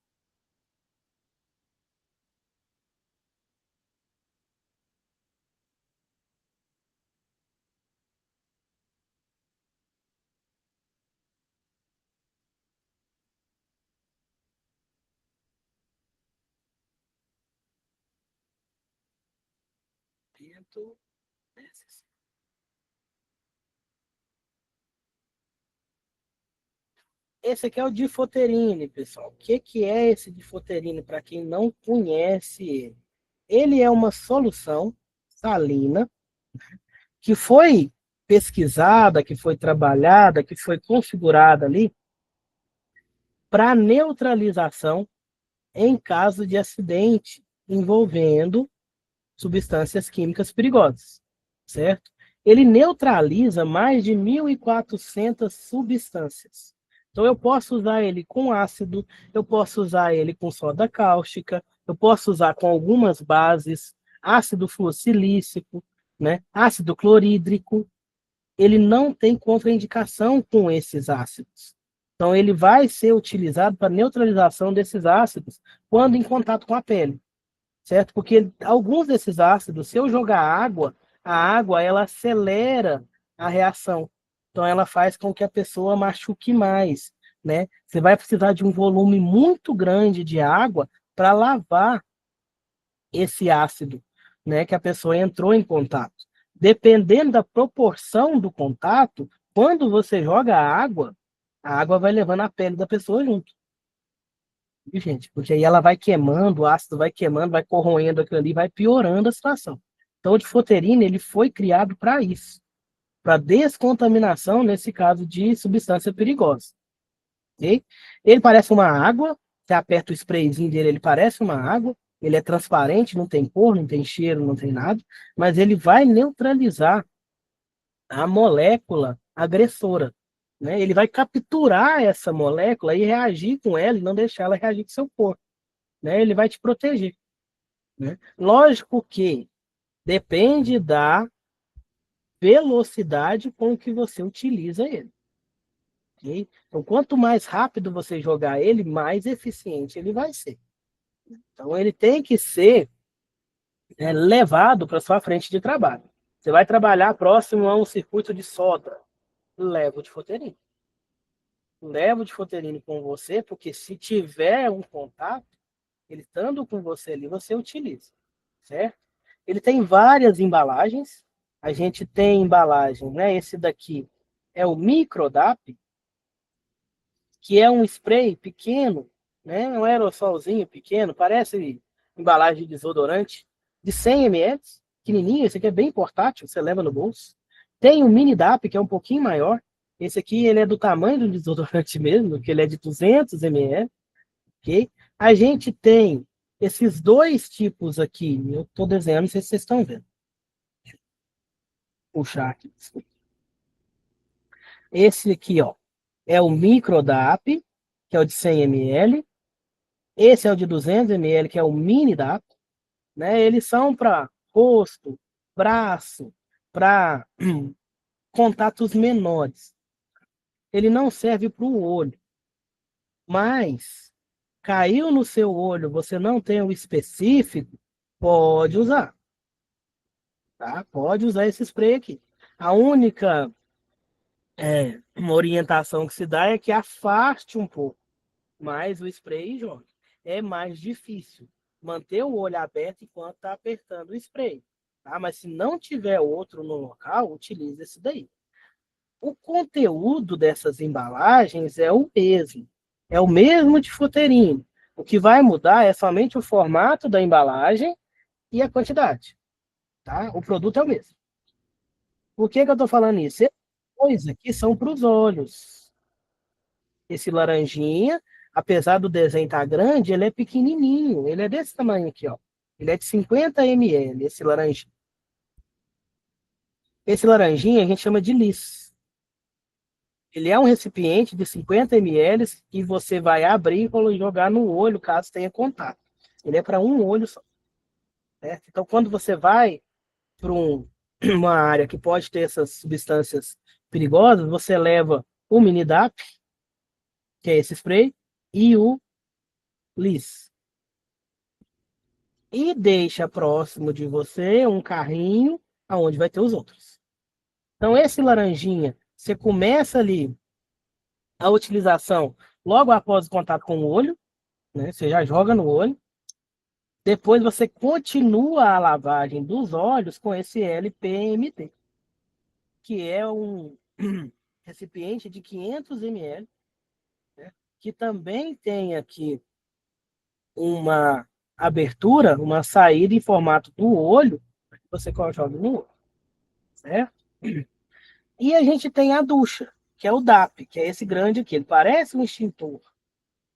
Tento. Esse aqui é o difoterine, pessoal. O que, que é esse difoterine para quem não conhece ele? Ele é uma solução salina que foi pesquisada, que foi trabalhada, que foi configurada ali para neutralização em caso de acidente envolvendo substâncias químicas perigosas, certo? Ele neutraliza mais de 1.400 substâncias. Então, eu posso usar ele com ácido, eu posso usar ele com soda cáustica, eu posso usar com algumas bases, ácido fluorsilícico, né? Ácido clorídrico. Ele não tem contraindicação com esses ácidos. Então, ele vai ser utilizado para neutralização desses ácidos quando em contato com a pele, certo? Porque alguns desses ácidos, se eu jogar água, a água ela acelera a reação. Então ela faz com que a pessoa machuque mais, né? Você vai precisar de um volume muito grande de água para lavar esse ácido, né, que a pessoa entrou em contato. Dependendo da proporção do contato, quando você joga a água vai levando a pele da pessoa junto, gente, porque aí ela vai queimando, o ácido vai queimando, vai corroendo aquilo ali, vai piorando a situação. Então, o difoterine, ele foi criado para isso, para descontaminação, nesse caso de substância perigosa. Okay? Ele parece uma água, você aperta o sprayzinho dele, ele parece uma água, ele é transparente, não tem cor, não tem cheiro, não tem nada, mas ele vai neutralizar a molécula agressora. Né? Ele vai capturar essa molécula e reagir com ela e não deixar ela reagir com seu corpo. Né? Ele vai te proteger. Né? Lógico que depende da velocidade com que você utiliza ele. Okay? Então, quanto mais rápido você jogar ele, mais eficiente ele vai ser. Então, ele tem que ser levado para sua frente de trabalho. Você vai trabalhar próximo a um circuito de solda, leva o Difoterine. Leva o Difoterine com você, porque se tiver um contato, ele estando com você ali, você utiliza, certo? Ele tem várias embalagens. A gente tem embalagem, né? Esse daqui é o Microdap, que é um spray pequeno, né? Um aerossolzinho pequeno, parece embalagem de desodorante, de 100 ml, pequenininho. Esse aqui é bem portátil, você leva no bolso. Tem o Mini DAP, que é um pouquinho maior. Esse aqui ele é do tamanho do desodorante mesmo, que ele é de 200 ml. Okay? A gente tem esses dois tipos aqui. Eu estou desenhando, não sei se vocês estão vendo. Deixa eu puxar aqui. Esse aqui, ó, é o Microdap, que é o de 100 ml. Esse é o de 200 ml, que é o Mini DAP. Né? Eles são para rosto, braço, para contatos menores. Ele não serve para o olho. Mas caiu no seu olho, você não tem o específico, pode usar. Tá? Pode usar esse spray aqui. A única uma orientação que se dá é que afaste um pouco mais o spray e jogue. É mais difícil manter o olho aberto enquanto está apertando o spray. Tá? Mas se não tiver outro no local, utilize esse daí. O conteúdo dessas embalagens é o mesmo. É o mesmo de Difoterine. O que vai mudar é somente o formato da embalagem e a quantidade. Tá? O produto é o mesmo. Por que eu estou falando isso? Esses dois aqui são para os olhos. Esse laranjinha, apesar do desenho estar grande, ele é pequenininho. Ele é desse tamanho aqui, ó. Ele é de 50 ml, esse laranjinha. Esse laranjinha a gente chama de lis. Ele é um recipiente de 50 ml que você vai abrir e jogar no olho, caso tenha contato. Ele é para um olho só. Certo? Então, quando você vai para uma área que pode ter essas substâncias perigosas, você leva o Minidap, que é esse spray, e o Lis. E deixa próximo de você um carrinho aonde vai ter os outros. Então, esse laranjinha, você começa ali a utilização logo após o contato com o olho, né? Você já joga no olho. Depois você continua a lavagem dos olhos com esse LPMT, que é um recipiente de 500 ml, né? Que também tem aqui uma abertura, uma saída em formato do olho, para que você joga no olho, certo? E a gente tem a ducha, que é o DAP, que é esse grande aqui. Ele parece um extintor.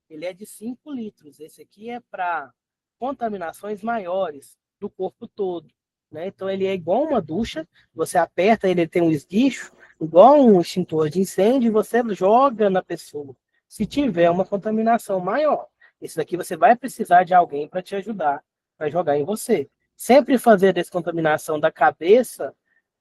Ele é de 5 litros. Esse aqui é para contaminações maiores do corpo todo. Né? Então, ele é igual uma ducha. Você aperta ele tem um esguicho, igual um extintor de incêndio, e você joga na pessoa. Se tiver uma contaminação maior, esse daqui você vai precisar de alguém para te ajudar, para jogar em você. Sempre fazer a descontaminação da cabeça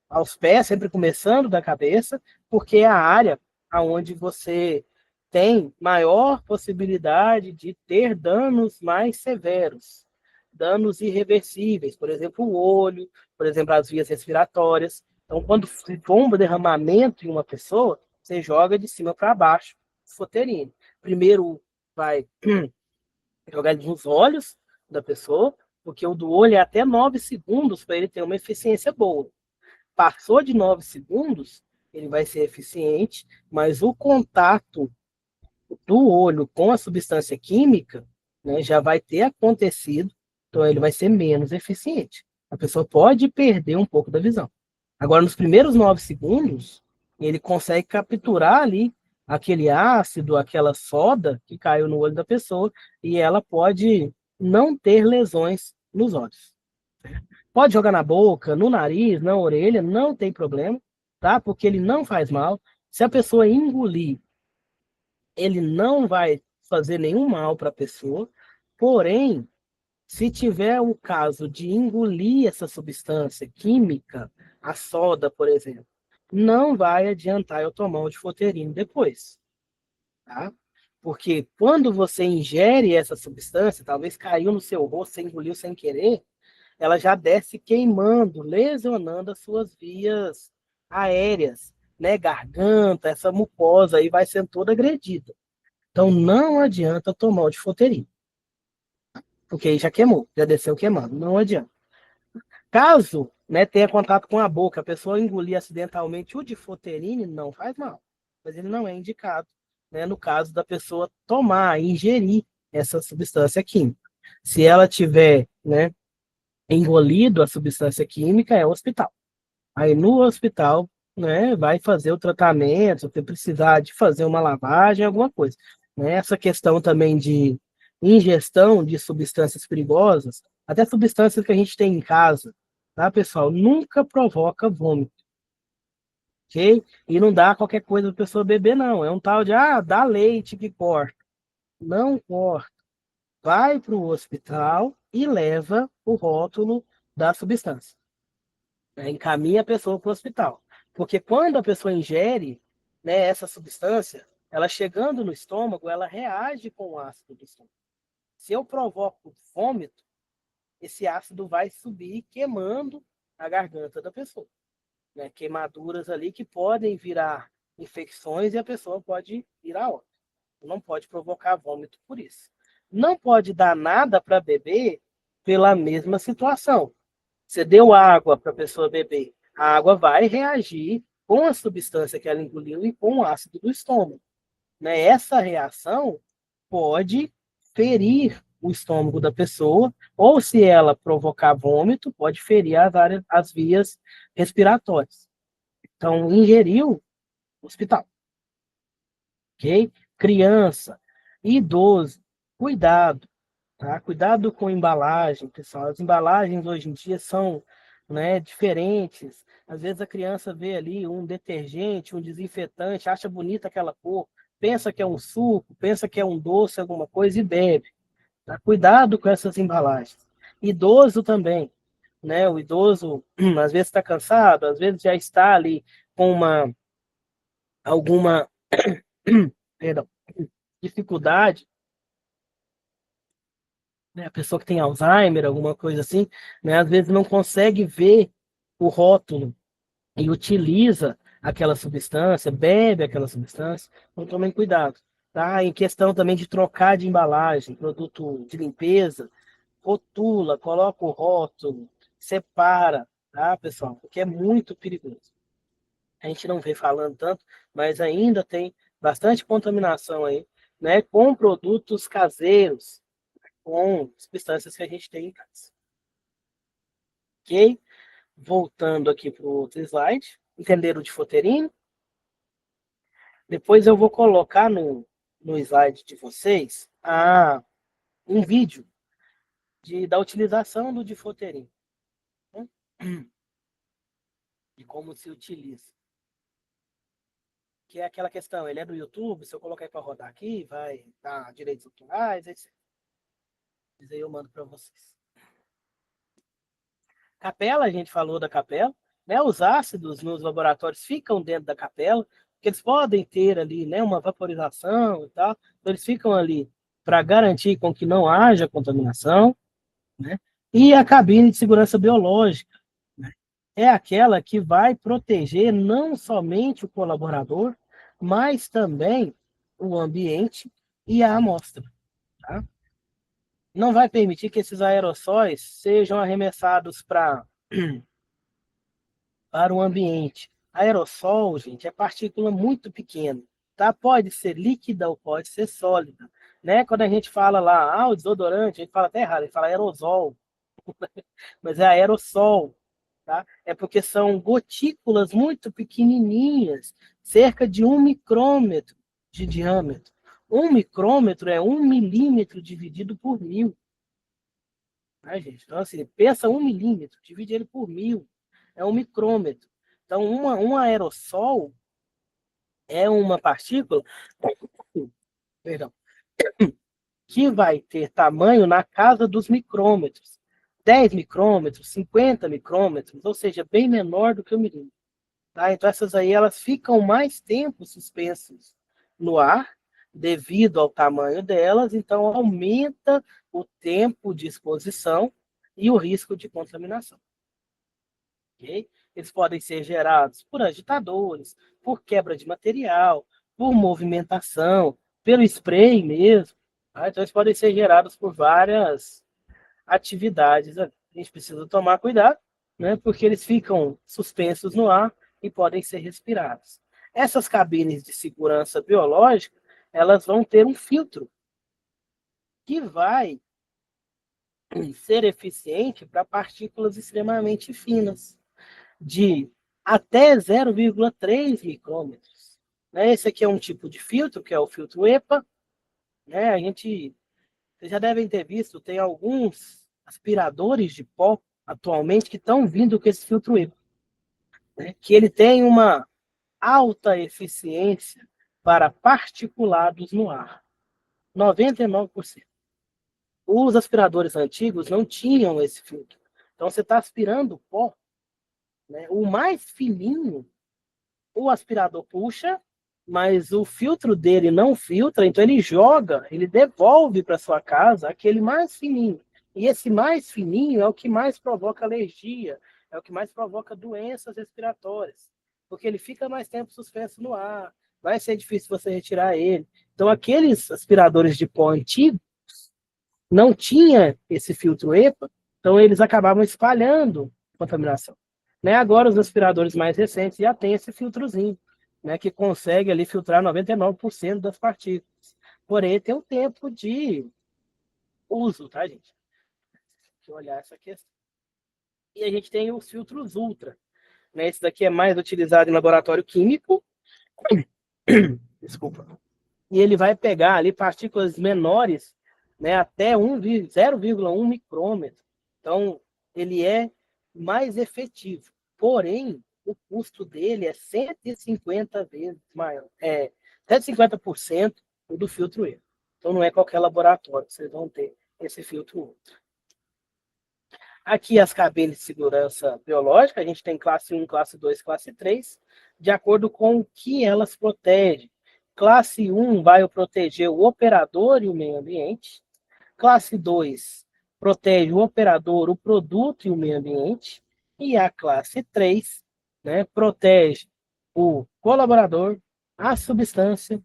aos pés, sempre começando da cabeça, porque é a área onde você tem maior possibilidade de ter danos mais severos, danos irreversíveis, por exemplo, o olho, por exemplo, as vias respiratórias. Então, quando for um derramamento em uma pessoa, você joga de cima para baixo, Difoterine. Primeiro vai jogar nos olhos da pessoa, porque o do olho é até 9 segundos para ele ter uma eficiência boa. Passou de 9 segundos, ele vai ser eficiente, mas o contato do olho com a substância química, né, já vai ter acontecido, então ele vai ser menos eficiente. A pessoa pode perder um pouco da visão. Agora, nos primeiros 9 segundos, ele consegue capturar ali aquele ácido, aquela soda que caiu no olho da pessoa, e ela pode não ter lesões nos olhos. Pode jogar na boca, no nariz, na orelha, não tem problema, tá? Porque ele não faz mal. Se a pessoa engolir, ele não vai fazer nenhum mal para a pessoa. Porém, se tiver o caso de engolir essa substância química, a soda, por exemplo, não vai adiantar eu tomar o difoterino depois, tá? Porque quando você ingere essa substância, talvez caiu no seu rosto, você engoliu sem querer, ela já desce queimando, lesionando as suas vias aéreas, né? Garganta, essa mucosa aí vai sendo toda agredida. Então não adianta tomar o difoterino, porque aí já queimou, já desceu queimando, não adianta. Caso, né, tenha contato com a boca, a pessoa engolir acidentalmente o difoterine, não faz mal, mas ele não é indicado, né, no caso da pessoa tomar, ingerir essa substância química. Se ela tiver, né, engolido a substância química, é o hospital. Aí no hospital, né, vai fazer o tratamento, se precisar de fazer uma lavagem, alguma coisa. Né? Essa questão também de ingestão de substâncias perigosas, até substâncias que a gente tem em casa, tá, pessoal? Nunca provoca vômito, ok? E não dá qualquer coisa para a pessoa beber, não. É um tal de, dá leite que corta. Não corta. Vai para o hospital e leva o rótulo da substância. Encaminha a pessoa para o hospital. Porque quando a pessoa ingere, né, essa substância, ela chegando no estômago, ela reage com o ácido do estômago. Se eu provoco vômito, esse ácido vai subir queimando a garganta da pessoa. Né? Queimaduras ali que podem virar infecções e a pessoa pode ir a óbito. Não pode provocar vômito por isso. Não pode dar nada para beber pela mesma situação. Você deu água para a pessoa beber. A água vai reagir com a substância que ela engoliu e com o ácido do estômago. Né? Essa reação pode ferir o estômago da pessoa, ou se ela provocar vômito, pode ferir as vias respiratórias. Então, ingeriu, hospital. Ok? Criança, idoso, cuidado. Tá? Cuidado com embalagem, pessoal. As embalagens hoje em dia são, né, diferentes. Às vezes a criança vê ali um detergente, um desinfetante, acha bonita aquela cor, pensa que é um suco, pensa que é um doce, alguma coisa e bebe. Tá? Cuidado com essas embalagens. Idoso também, né? O idoso às vezes está cansado, às vezes já está ali com alguma perdão, dificuldade, né, a pessoa que tem Alzheimer, alguma coisa assim, né, às vezes não consegue ver o rótulo e utiliza aquela substância, bebe aquela substância, então tomem cuidado. Tá? Em questão também de trocar de embalagem, produto de limpeza, rotula, coloca o rótulo, separa, tá, pessoal? Porque é muito perigoso. A gente não vê falando tanto, mas ainda tem bastante contaminação aí, né, com produtos caseiros, com substâncias que a gente tem em casa. Ok? Voltando aqui para o outro slide. Entenderam o difoterino? Depois eu vou colocar no slide de vocês um vídeo da utilização do difoterino. Né? De como se utiliza. Que é aquela questão, ele é do YouTube, se eu colocar para rodar aqui, vai dar direitos autorais, etc. Mas aí eu mando para vocês. Capela, a gente falou da capela, né? Os ácidos nos laboratórios ficam dentro da capela, porque eles podem ter ali, né, uma vaporização e tal, então eles ficam ali para garantir com que não haja contaminação, né? E a cabine de segurança biológica, né, é aquela que vai proteger não somente o colaborador, mas também o ambiente e a amostra, tá? Não vai permitir que esses aerossóis sejam arremessados para o ambiente. Aerossol, gente, é partícula muito pequena, tá? Pode ser líquida ou pode ser sólida, né? Quando a gente fala lá, o desodorante, a gente fala até errado, a gente fala aerosol, mas é aerossol, tá? É porque são gotículas muito pequenininhas, cerca de 1 micrômetro de diâmetro. 1 micrômetro é 1 milímetro dividido por 1000. Tá, gente? Então, assim, pensa 1 milímetro, divide ele por 1000, é 1 micrômetro. Então, um aerossol é uma partícula, perdão, que vai ter tamanho na casa dos micrômetros. 10 micrômetros, 50 micrômetros, ou seja, bem menor do que o milímetro. Tá? Então, essas aí elas ficam mais tempo suspensas no ar, devido ao tamanho delas, então aumenta o tempo de exposição e o risco de contaminação. Okay? Eles podem ser gerados por agitadores, por quebra de material, por movimentação, pelo spray mesmo. Tá? Então, eles podem ser gerados por várias atividades. A gente precisa tomar cuidado, né? Porque eles ficam suspensos no ar e podem ser respirados. Essas cabines de segurança biológica, elas vão ter um filtro que vai ser eficiente para partículas extremamente finas, de até 0,3 micrômetros. Né? Esse aqui é um tipo de filtro, que é o filtro EPA. Né? Vocês já devem ter visto, tem alguns aspiradores de pó atualmente que estão vindo com esse filtro EPA, né? Que ele tem uma alta eficiência para particulados no ar, 99%. Os aspiradores antigos não tinham esse filtro. Então você está aspirando pó, né? O mais fininho o aspirador puxa, mas o filtro dele não filtra, então ele joga, ele devolve para sua casa aquele mais fininho. E esse mais fininho é o que mais provoca alergia, é o que mais provoca doenças respiratórias, porque ele fica mais tempo suspenso no ar, vai ser difícil você retirar ele. Então, aqueles aspiradores de pó antigos não tinha esse filtro EPA, então eles acabavam espalhando contaminação. Né? Agora, os aspiradores mais recentes já têm esse filtrozinho, né, que consegue ali filtrar 99% das partículas. Porém, tem um tempo de uso, tá, gente? Deixa eu olhar essa questão. E a gente tem os filtros ultra. Né? Esse daqui é mais utilizado em laboratório químico. Desculpa. E ele vai pegar ali partículas menores, né, até 0,1 micrômetro. Então, ele é mais efetivo. Porém, o custo dele é 150 vezes maior. 150% do filtro E. Então, não é qualquer laboratório que vocês vão ter esse filtro ultra. Aqui as cabines de segurança biológica, a gente tem classe 1, classe 2, classe 3, de acordo com o que elas protegem. Classe 1 vai proteger o operador e o meio ambiente. Classe 2 protege o operador, o produto e o meio ambiente. E a classe 3, né, protege o colaborador, a substância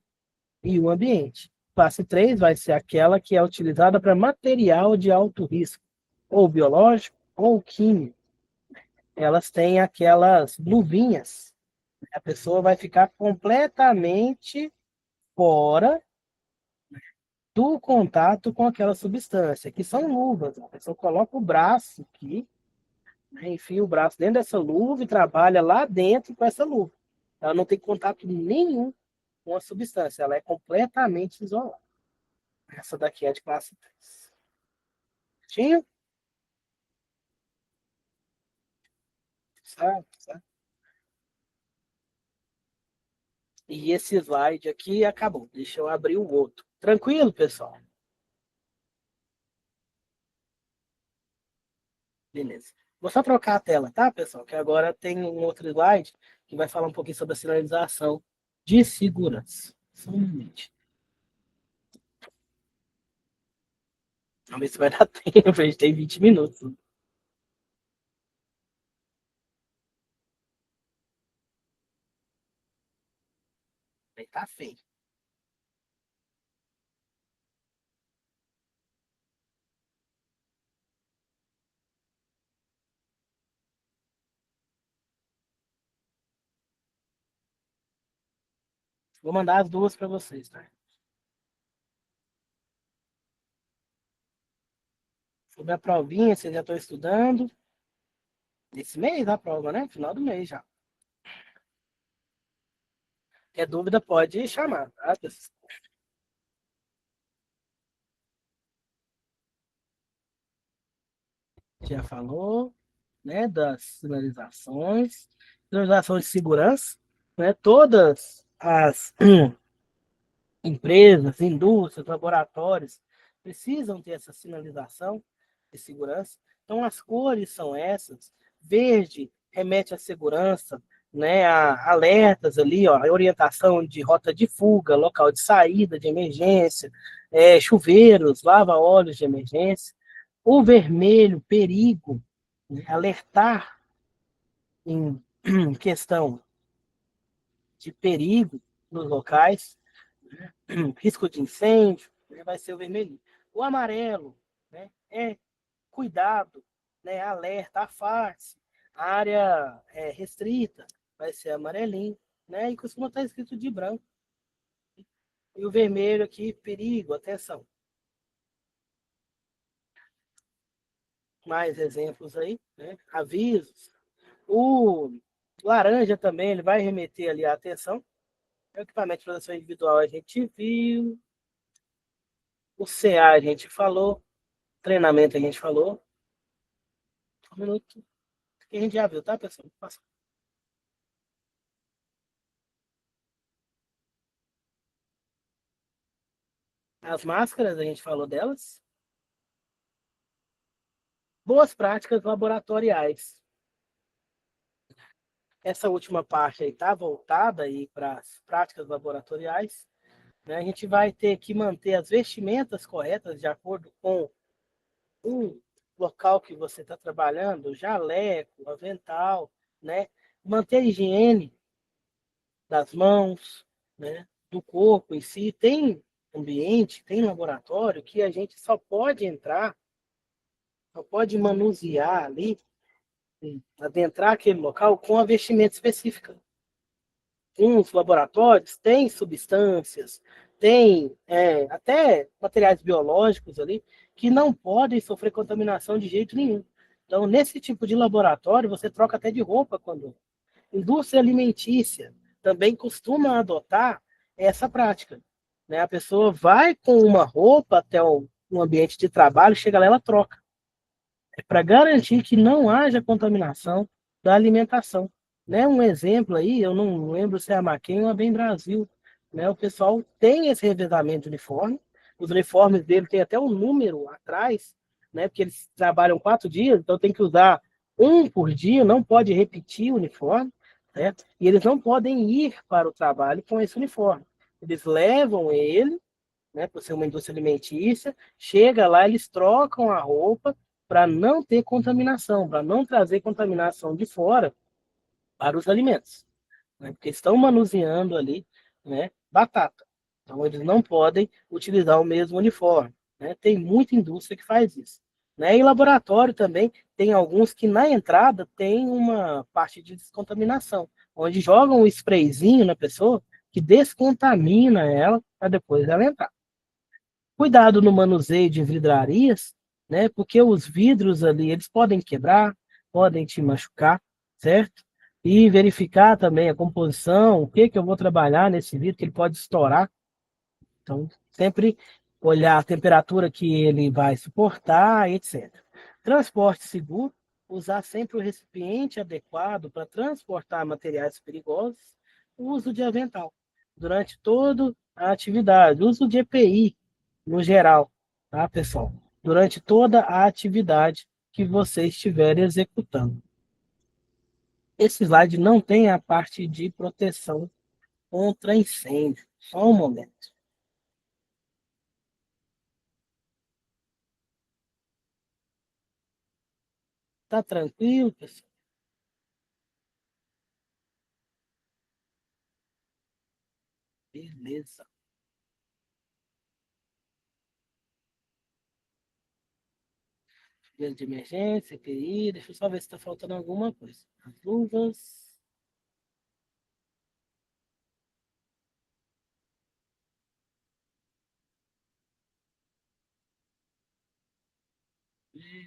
e o ambiente. Classe 3 vai ser aquela que é utilizada para material de alto risco, ou biológico ou químico. Elas têm aquelas luvinhas. A pessoa vai ficar completamente fora do contato com aquela substância, que são luvas. A pessoa coloca o braço aqui, né, enfia o braço dentro dessa luva e trabalha lá dentro com essa luva. Ela não tem contato nenhum com a substância, ela é completamente isolada. Essa daqui é de classe 3. Tinha? Sabe? Sabe? E esse slide aqui acabou. Deixa eu abrir o outro. Tranquilo, pessoal? Beleza. Vou só trocar a tela, tá, pessoal? Que agora tem um outro slide que vai falar um pouquinho sobre a sinalização de segurança. Só um momento. Vamos ver se vai dar tempo. A gente tem 20 minutos. Aí tá feio. Vou mandar as duas para vocês, tá? Sobre a provinha, vocês já estão estudando. Esse mês a prova, né? Final do mês já. Qualquer dúvida pode chamar, tá? Já falou, né, das sinalizações de segurança, né? Todas as empresas, indústrias, laboratórios precisam ter essa sinalização de segurança. Então, as cores são essas. Verde remete à segurança, né, a alertas ali, ó, a orientação de rota de fuga, local de saída de emergência, chuveiros, lava-óleos de emergência. O vermelho, perigo, né, alertar em questão de perigo nos locais, risco de incêndio, né, vai ser o vermelhinho. O amarelo, né, é cuidado, né, alerta, afaste, área restrita, vai ser amarelinho, né, e costuma estar escrito de branco. E o vermelho aqui, perigo, atenção. Mais exemplos aí, né, avisos. O laranja também, ele vai remeter ali a atenção. O equipamento de proteção individual a gente viu, o CA a gente falou, treinamento a gente falou. Um minuto. Que a gente já viu, tá, pessoal? As máscaras, a gente falou delas. Boas práticas laboratoriais. Essa última parte aí tá voltada aí para as práticas laboratoriais. Né? A gente vai ter que manter as vestimentas corretas de acordo com o local que você está trabalhando, jaleco, avental, né? Manter a higiene das mãos, né? Do corpo em si. Tem ambiente, tem laboratório que a gente só pode entrar, só pode manusear ali, adentrar aquele local com a vestimenta específica. Uns laboratórios têm substâncias, têm até materiais biológicos ali que não podem sofrer contaminação de jeito nenhum. Então, nesse tipo de laboratório, você troca até de roupa quando. Indústria alimentícia também costuma adotar essa prática. Né? A pessoa vai com uma roupa até um ambiente de trabalho, chega lá e ela troca. É para garantir que não haja contaminação da alimentação. Né? Um exemplo aí, eu não lembro se é a Maquin ou a Bem Brasil, né? O pessoal tem esse revezamento de uniforme, os uniformes dele tem até um número atrás, né? Porque eles trabalham 4 dias, então tem que usar um por dia, não pode repetir o uniforme, certo? E eles não podem ir para o trabalho com esse uniforme. Eles levam ele, né, por ser uma indústria alimentícia, chega lá, eles trocam a roupa para não ter contaminação, para não trazer contaminação de fora para os alimentos, né, porque estão manuseando ali, né, batata. Então, eles não podem utilizar o mesmo uniforme. Né? Tem muita indústria que faz isso. Né? E laboratório também, tem alguns que na entrada tem uma parte de descontaminação, onde jogam um sprayzinho na pessoa que descontamina ela para depois ela entrar. Cuidado no manuseio de vidrarias, né? Porque os vidros ali, eles podem quebrar, podem te machucar, certo? E verificar também a composição, o que que eu vou trabalhar nesse vidro, que ele pode estourar. Então, sempre olhar a temperatura que ele vai suportar, etc. Transporte seguro, usar sempre o recipiente adequado para transportar materiais perigosos, o uso de avental durante toda a atividade, uso de EPI no geral, tá, pessoal? Durante toda a atividade que você estiver executando. Esse slide não tem a parte de proteção contra incêndio. Só um momento. Tá tranquilo, pessoal? Beleza. Medo de emergência, EPI. Deixa eu só ver se está faltando alguma coisa. As luvas.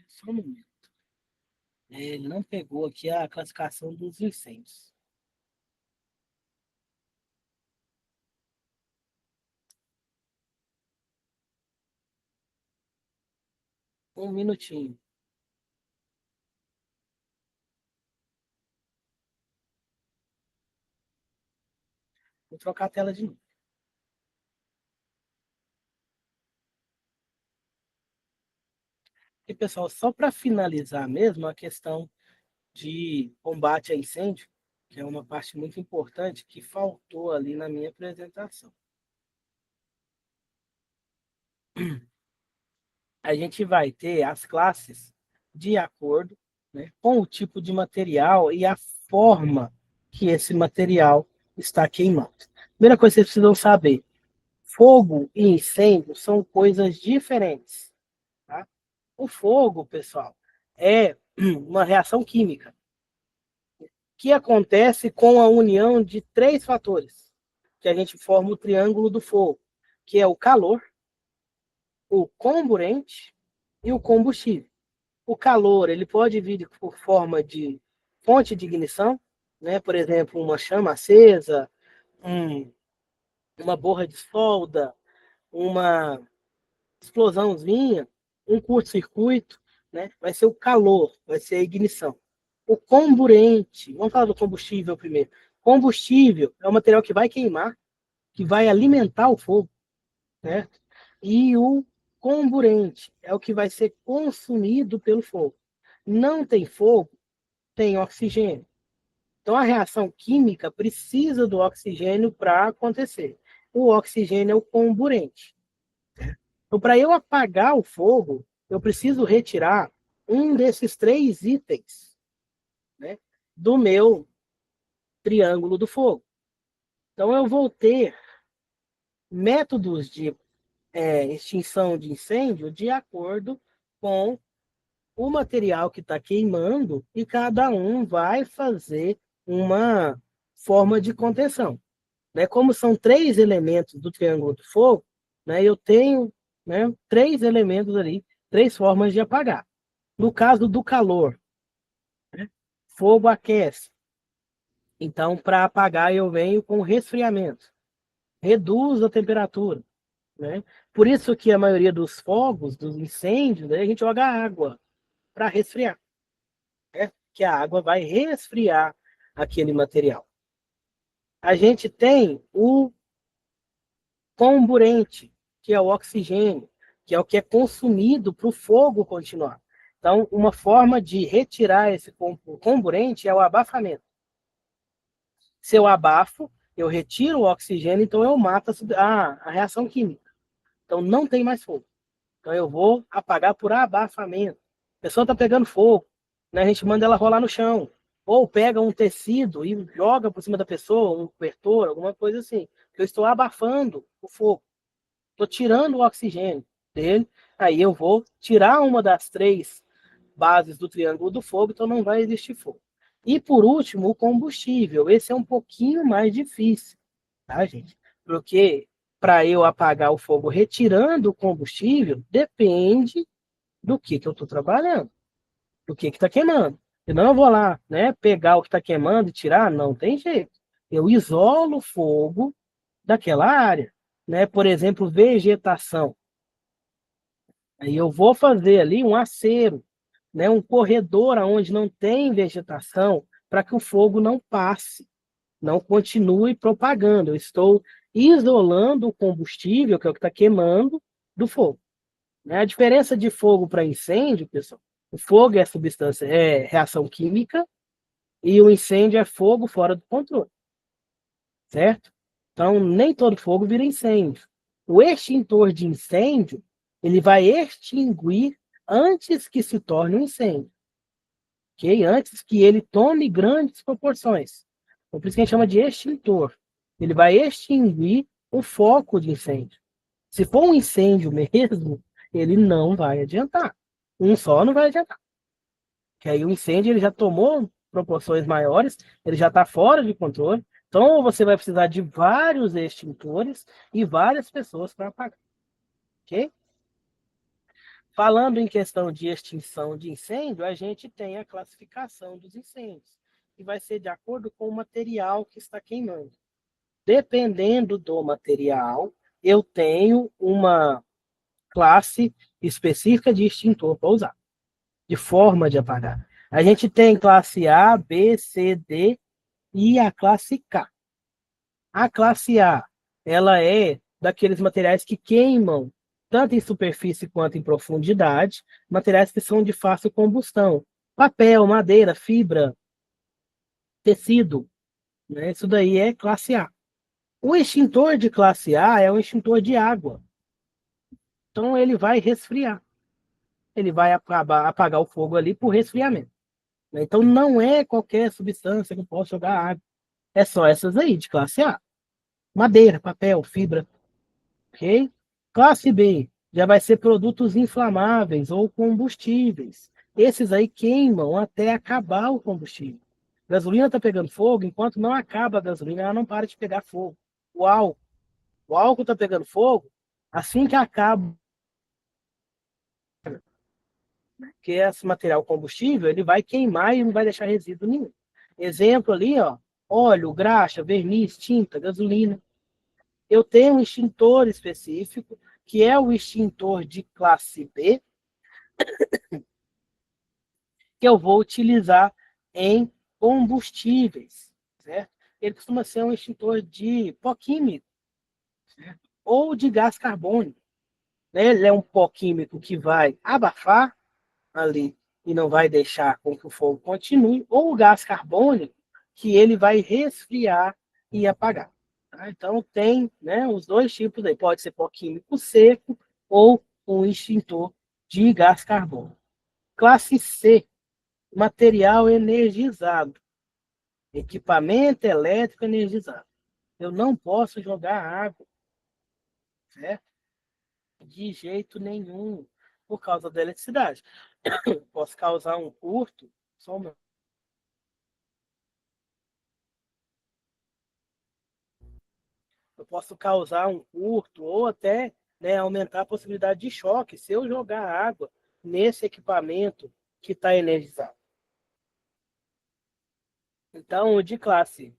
Só um momento. Ele não pegou aqui a classificação dos incêndios. Um minutinho. Vou trocar a tela de novo. E, pessoal, só para finalizar mesmo a questão de combate a incêndio, que é uma parte muito importante que faltou ali na minha apresentação. A gente vai ter as classes de acordo, né, com o tipo de material e a forma que esse material está queimando. Primeira coisa que vocês precisam saber: fogo e incêndio são coisas diferentes. Tá? O fogo, pessoal, é uma reação química que acontece com a união de três fatores, que a gente forma o triângulo do fogo, que é o calor, o comburente e o combustível. O calor, ele pode vir por forma de fonte de ignição, né? Por exemplo, uma chama acesa, uma borra de solda, uma explosãozinha, um curto-circuito, né? Vai ser o calor, vai ser a ignição. O comburente, vamos falar do combustível primeiro. Combustível é o material que vai queimar, que vai alimentar o fogo, né? E o comburente é o que vai ser consumido pelo fogo. Não tem fogo, tem oxigênio. Então, a reação química precisa do oxigênio para acontecer. O oxigênio é o comburente. Então, para eu apagar o fogo, eu preciso retirar um desses três itens, né, do meu triângulo do fogo. Então, eu vou ter métodos de extinção de incêndio de acordo com o material que está queimando e cada um vai fazer uma forma de contenção. Né? Como são três elementos do triângulo do fogo, né, eu tenho, né, três elementos ali, três formas de apagar. No caso do calor, né, fogo aquece. Então, para apagar, eu venho com resfriamento. Reduz a temperatura. Né? Por isso que a maioria dos fogos, dos incêndios, né, a gente joga água para resfriar. Né? Que a água vai resfriar aquele material. A gente tem o comburente, que é o oxigênio, que é o que é consumido para o fogo continuar. Então, uma forma de retirar esse comburente é o abafamento. Se eu abafo, eu retiro o oxigênio, então eu mato a reação química. Então, não tem mais fogo. Então, eu vou apagar por abafamento. A pessoa está pegando fogo, né? A gente manda ela rolar no chão. Ou pega um tecido e joga por cima da pessoa, um cobertor, alguma coisa assim. Eu estou abafando o fogo. Estou tirando o oxigênio dele, aí eu vou tirar uma das três bases do triângulo do fogo, então não vai existir fogo. E por último, o combustível. Esse é um pouquinho mais difícil, tá, gente? Porque para eu apagar o fogo retirando o combustível, depende do que eu estou trabalhando, do que está queimando. Senão eu vou lá, né, pegar o que está queimando e tirar, não tem jeito. Eu isolo o fogo daquela área, né? Por exemplo, vegetação. Aí eu vou fazer ali um acero, né? Um corredor onde não tem vegetação, para que o fogo não passe, não continue propagando. Eu estou isolando o combustível, que é o que está queimando, do fogo. Né? A diferença de fogo para incêndio, pessoal, o fogo é substância, é reação química, e o incêndio é fogo fora do controle, certo? Então, nem todo fogo vira incêndio. O extintor de incêndio, ele vai extinguir antes que se torne um incêndio, ok? Antes que ele tome grandes proporções. Então, por isso que a gente chama de extintor. Ele vai extinguir o foco de incêndio. Se for um incêndio mesmo, ele não vai adiantar. Um só não vai adiantar. Que aí o incêndio ele já tomou proporções maiores, ele já está fora de controle. Então você vai precisar de vários extintores e várias pessoas para apagar. Ok? Falando em questão de extinção de incêndio, a gente tem a classificação dos incêndios, que vai ser de acordo com o material que está queimando. Dependendo do material, eu tenho uma classe específica de extintor para usar, de forma de apagar. A gente tem classe A, B, C, D e a classe K. A classe A, ela é daqueles materiais que queimam tanto em superfície quanto em profundidade, materiais que são de fácil combustão. Papel, madeira, fibra, tecido, né? Isso daí é classe A. O extintor de classe A é um extintor de água. Então ele vai resfriar. Ele vai apagar o fogo ali por resfriamento. Então não é qualquer substância que eu posso jogar água. É só essas aí, de classe A. Madeira, papel, fibra. Ok? Classe B já vai ser produtos inflamáveis ou combustíveis. Esses aí queimam até acabar o combustível. A gasolina está pegando fogo, enquanto não acaba a gasolina, ela não para de pegar fogo. O álcool está pegando fogo, assim que acaba, que esse material combustível, ele vai queimar e não vai deixar resíduo nenhum. Exemplo ali, ó, óleo, graxa, verniz, tinta, gasolina. Eu tenho um extintor específico, que é o extintor de classe B, que eu vou utilizar em combustíveis, certo? Ele costuma ser um extintor de pó químico, certo? Ou de gás carbônico, né? Ele é um pó químico que vai abafar ali e não vai deixar com que o fogo continue, ou o gás carbônico, que ele vai resfriar e apagar. Tá? Então, tem, né, os dois tipos aí. Pode ser pó químico seco ou um extintor de gás carbônico. Classe C, material energizado. Equipamento elétrico energizado. Eu não posso jogar água, certo? De jeito nenhum, por causa da eletricidade. Posso causar um curto, só um eu posso causar um curto ou até, né, aumentar a possibilidade de choque se eu jogar água nesse equipamento que está energizado. Então, o de classe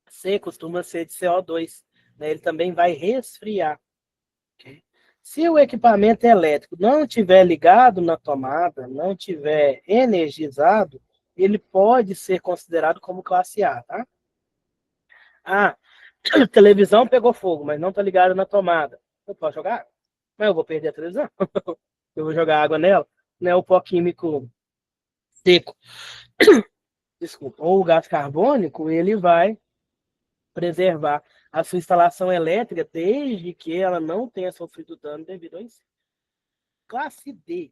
C costuma ser de CO2, né? Ele também vai resfriar. Okay? Se o equipamento elétrico não estiver ligado na tomada, não estiver energizado, ele pode ser considerado como classe A, tá? Ah, a televisão pegou fogo, mas não está ligada na tomada. Eu posso jogar água, mas eu vou perder a televisão. Eu vou jogar água nela, né? O pó químico seco, desculpa, ou o gás carbônico, ele vai preservar a sua instalação elétrica desde que ela não tenha sofrido dano devido ao incêndio. Classe D,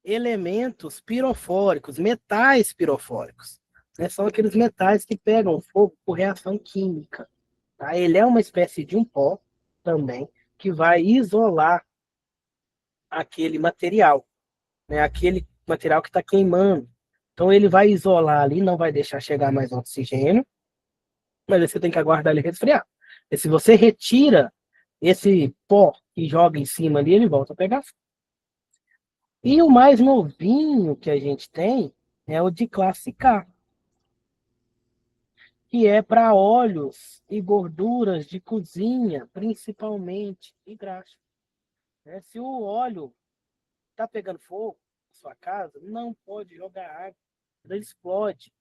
elementos pirofóricos, metais pirofóricos. Né? São aqueles metais que pegam fogo por reação química. Tá? Ele é uma espécie de um pó também que vai isolar aquele material, né? Aquele material que está queimando. Então ele vai isolar ali, não vai deixar chegar mais oxigênio, mas aí você tem que aguardar ele resfriar. E se você retira esse pó e joga em cima ali, ele volta a pegar fogo. E o mais novinho que a gente tem é o de classe K, que é para óleos e gorduras de cozinha, principalmente, e graxa. Né? Se o óleo está pegando fogo na sua casa, não pode jogar água, ele explode,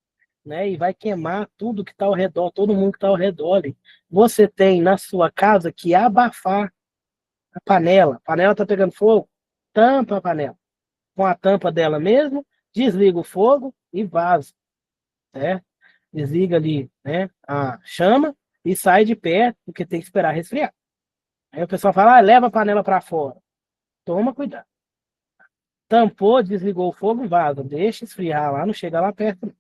né? E vai queimar tudo que está ao redor, todo mundo que está ao redor ali. Você tem na sua casa que abafar a panela. A panela está pegando fogo, tampa a panela com a tampa dela mesmo, desliga o fogo e vaza, certo? Desliga ali, né, a chama e sai de perto, porque tem que esperar resfriar. Aí o pessoal fala, ah, leva a panela para fora. Toma cuidado. Tampou, desligou o fogo, vaza. Deixa esfriar lá, não chega lá perto.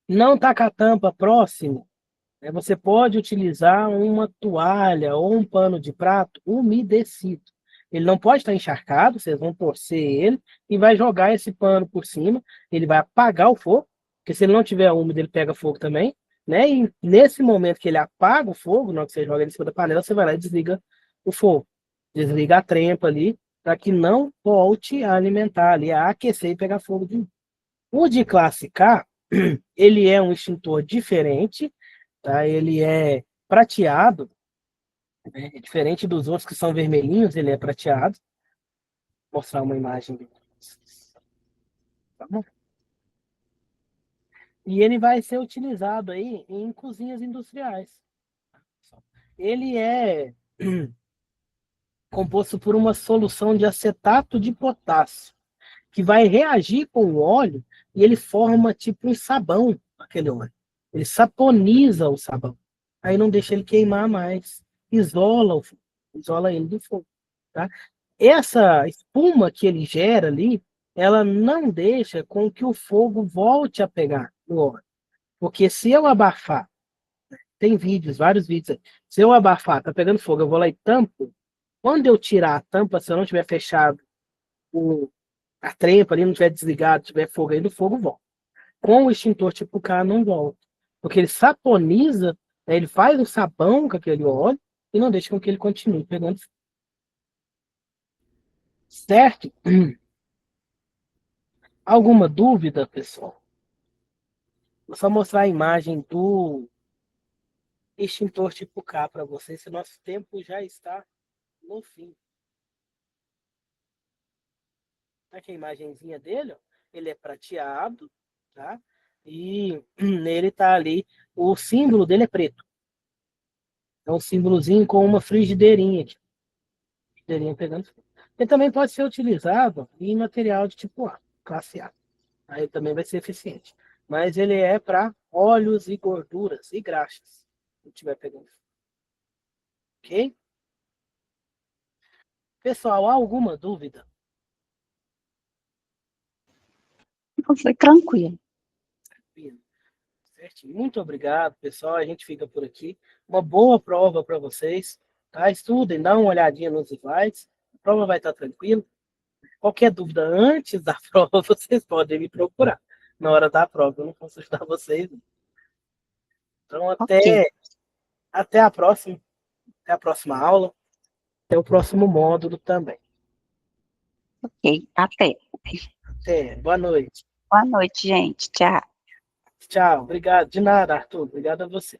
Não está com a tampa próximo, né, você pode utilizar uma toalha ou um pano de prato umedecido. Ele não pode estar encharcado, vocês vão torcer ele e vai jogar esse pano por cima. Ele vai apagar o fogo, porque se ele não tiver úmido, ele pega fogo também. Né? E nesse momento que ele apaga o fogo, na hora que você joga ele em cima da panela, você vai lá e desliga o fogo. Desliga a trempa ali para que não volte a alimentar ali, a aquecer e pegar fogo de novo. O de classe K, ele é um extintor diferente, tá? Ele é prateado, né? Diferente dos outros que são vermelhinhos, ele é prateado. Vou mostrar uma imagem dele. Tá bom? E ele vai ser utilizado aí em cozinhas industriais. Ele é composto por uma solução de acetato de potássio, que vai reagir com o óleo e ele forma tipo um sabão, aquele óleo. Ele saponiza o sabão. Aí não deixa ele queimar mais. Isola o fogo, isola ele do fogo. Tá? Essa espuma que ele gera ali, ela não deixa com que o fogo volte a pegar no óleo. Porque se eu abafar, tem vídeos, vários vídeos aí. Se eu abafar, tá pegando fogo, eu vou lá e tampo. Quando eu tirar a tampa, se eu não tiver fechado o, a trempa ali, não tiver desligado, tiver fogo aí, o fogo volta. Com o extintor tipo K, não volta. Porque ele saponiza, né, ele faz o sabão com aquele óleo e não deixa com que ele continue pegando fogo. Certo? Alguma dúvida, pessoal? Vou só mostrar a imagem do extintor tipo K para vocês, se nosso tempo já está no fim. Aqui a imagenzinha dele, ó, ele é prateado, tá? E nele tá ali, o símbolo dele é preto. É um símbolozinho com uma frigideirinha aqui. Frigideirinha pegando fogo. Ele também pode ser utilizado em material de tipo A, classe A. Aí também vai ser eficiente. Mas ele é para óleos e gorduras e graxas. Se estiver pegando fogo. Ok? Pessoal, há alguma dúvida? Então foi tranquilo. Certo? Muito obrigado, pessoal. A gente fica por aqui. Uma boa prova para vocês. Tá? Estudem, dá uma olhadinha nos slides. A prova vai estar tranquila. Qualquer dúvida antes da prova, vocês podem me procurar. Na hora da prova, eu não posso ajudar vocês. Então, Ok, até a próxima. Até a próxima aula. Até o próximo módulo também. ok. Até. Até. Boa noite. Boa noite, gente. Tchau. Tchau. Obrigado. De nada, Arthur. Obrigado a você.